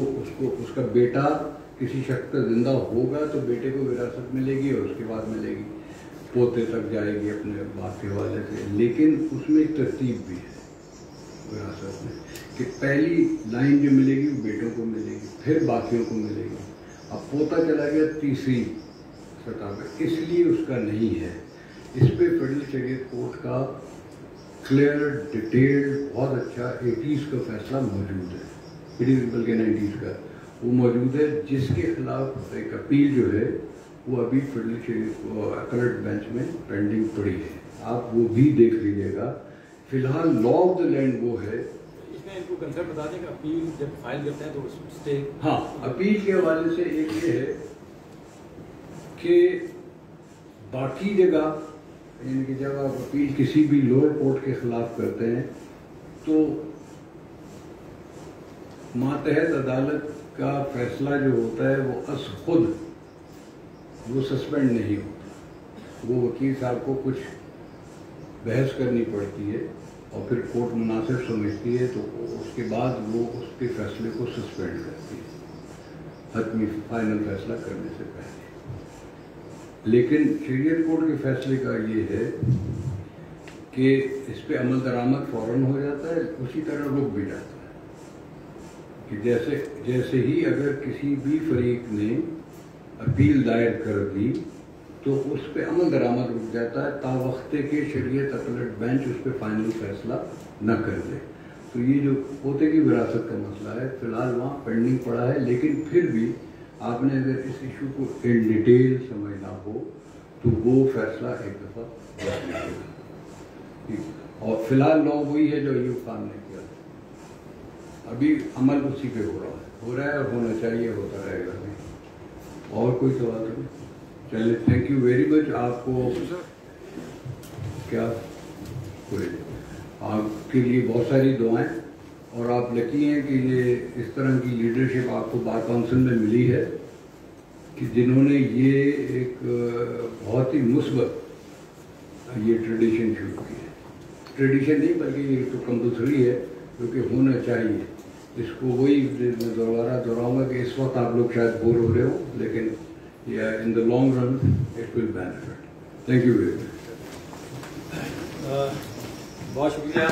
S2: اس کا بیٹا کسی شخص کا زندہ ہوگا تو بیٹے کو وراثت ملے گی اور اس کے بعد ملے گی پوتے تک جائے گی اپنے باپ کے حوالے سے. لیکن اس میں ایک ترتیب بھی ہے وراثت میں کہ پہلی لائن جو ملے گی وہ بیٹوں کو ملے گی پھر باقیوں کو ملے گی. اب پوتا چلا گیا تیسری سطح پہ, اس لیے اس کا نہیں ہے. اس پہ فیڈرل شریعت کورٹ کا کلیئر ڈیٹیلڈ بہت اچھا 80s کا فیصلہ موجود ہے, بلکہ 90s کا وہ موجود ہے, جس کے خلاف ایک اپیل جو ہے وہ ابھی فیڈرل شریعت اپیلٹ بینچ میں پینڈنگ پڑی ہے. آپ وہ بھی دیکھ لیجیے گا. فی الحال لا آف دا لینڈ وہ ہے.
S1: اس میں ان کو کنسرٹ بتا دیں کہ اپیل جب فائل کرتے ہیں تو اسٹے.
S2: ہاں, اپیل کے حوالے سے ایک یہ ہے کہ باقی جگہ یعنی کہ جب آپ اپیل کسی بھی لوور کورٹ کے خلاف کرتے ہیں تو ماتحت عدالت کا فیصلہ جو ہوتا ہے وہ از خود وہ سسپینڈ نہیں ہوتا. وہ وکیل صاحب کو کچھ بحث کرنی پڑتی ہے اور پھر کورٹ مناسب سمجھتی ہے تو اس کے بعد وہ اس کے فیصلے کو سسپینڈ کرتی ہے حتمی فائنل فیصلہ کرنے سے پہلے. لیکن شریعت کورٹ کے فیصلے کا یہ ہے کہ اس پہ عمل درآمد فوراً ہو جاتا ہے, اسی طرح رک بھی جاتا ہے کہ جیسے ہی اگر کسی بھی فریق نے اپیل دائر کر دی تو اس پہ عمل درآمد رک جاتا ہے تا وقت کہ شریعت اپیلٹ بینچ اس پہ فائنل فیصلہ نہ کر دے. تو یہ جو پوتے کی وراثت کا مسئلہ ہے فی الحال وہاں پینڈنگ پڑا ہے. لیکن پھر بھی آپ نے اگر اس ایشو کو ان ڈیٹیل سمجھنا ہو تو وہ فیصلہ ایک دفعہ اور فی الحال لا وہی ہے جو ایوب خان نے کیا. ابھی عمل اسی پہ ہو رہا ہے اور ہونا چاہیے, ہوتا رہے گا. اور کوئی سوال نہیں؟ چلے, تھینک یو ویری مچ. آپ کو کیا آپ کے لیے بہت ساری دعائیں, اور آپ لکی ہیں کہ یہ اس طرح کی لیڈرشپ آپ کو بار کونسل میں ملی ہے کہ جنہوں نے یہ ایک بہت ہی مثبت یہ ٹریڈیشن شروع کی ہے. ٹریڈیشن نہیں بلکہ یہ تو کمپلسری ہے جو کہ ہونا چاہیے. اس کو وہی میں دوبارہ دہراؤں گا کہ اس وقت آپ لوگ شاید بور ہو رہے ہو لیکن in the long run it will benefit. Thank you very much.
S1: بہت شکریہ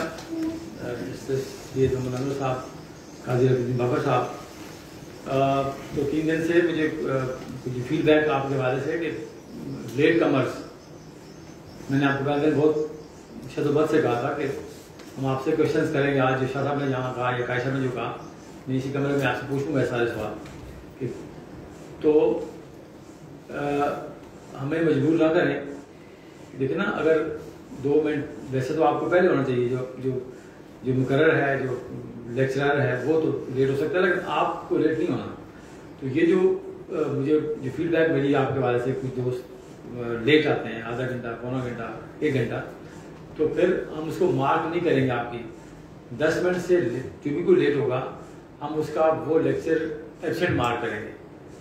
S1: یہ منور صاحب, قاضی الدین بابر صاحب. تو 3 دن سے مجھے کچھ فیڈ بیک آپ کے حوالے سے کہ لیٹ کمرس, میں نے آپ کو پہلے بہت شدت سے کہا تھا کہ ہم آپ سے کوشچنس کریں گے. آج شاہ صاحب نے جہاں کہا یا قائشہ نے جو کہا میں اسی کمرے میں آپ سے پوچھوں گا سارے سوال. تو ہمیں مجبور نہ کریں. دیکھیں نا, اگر 2 منٹ ویسے تو آپ کو پہلے ہونا چاہیے, جو مقرر ہے جو لیکچرر ہے وہ تو لیٹ ہو سکتا ہے لیکن آپ کو لیٹ نہیں ہونا. تو یہ جو مجھے جو فیڈ بیک ملی آپ کے حوالے سے, کچھ دوست لیٹ آتے ہیں آدھا گھنٹہ, پونا گھنٹہ, 1 گھنٹہ, تو پھر ہم اس کو مارک نہیں کریں گے. آپ کی 10 منٹ سے جو بھی کوئی لیٹ ہوگا ہم اس کا وہ لیکچر ایبسینٹ مارک کریں گے.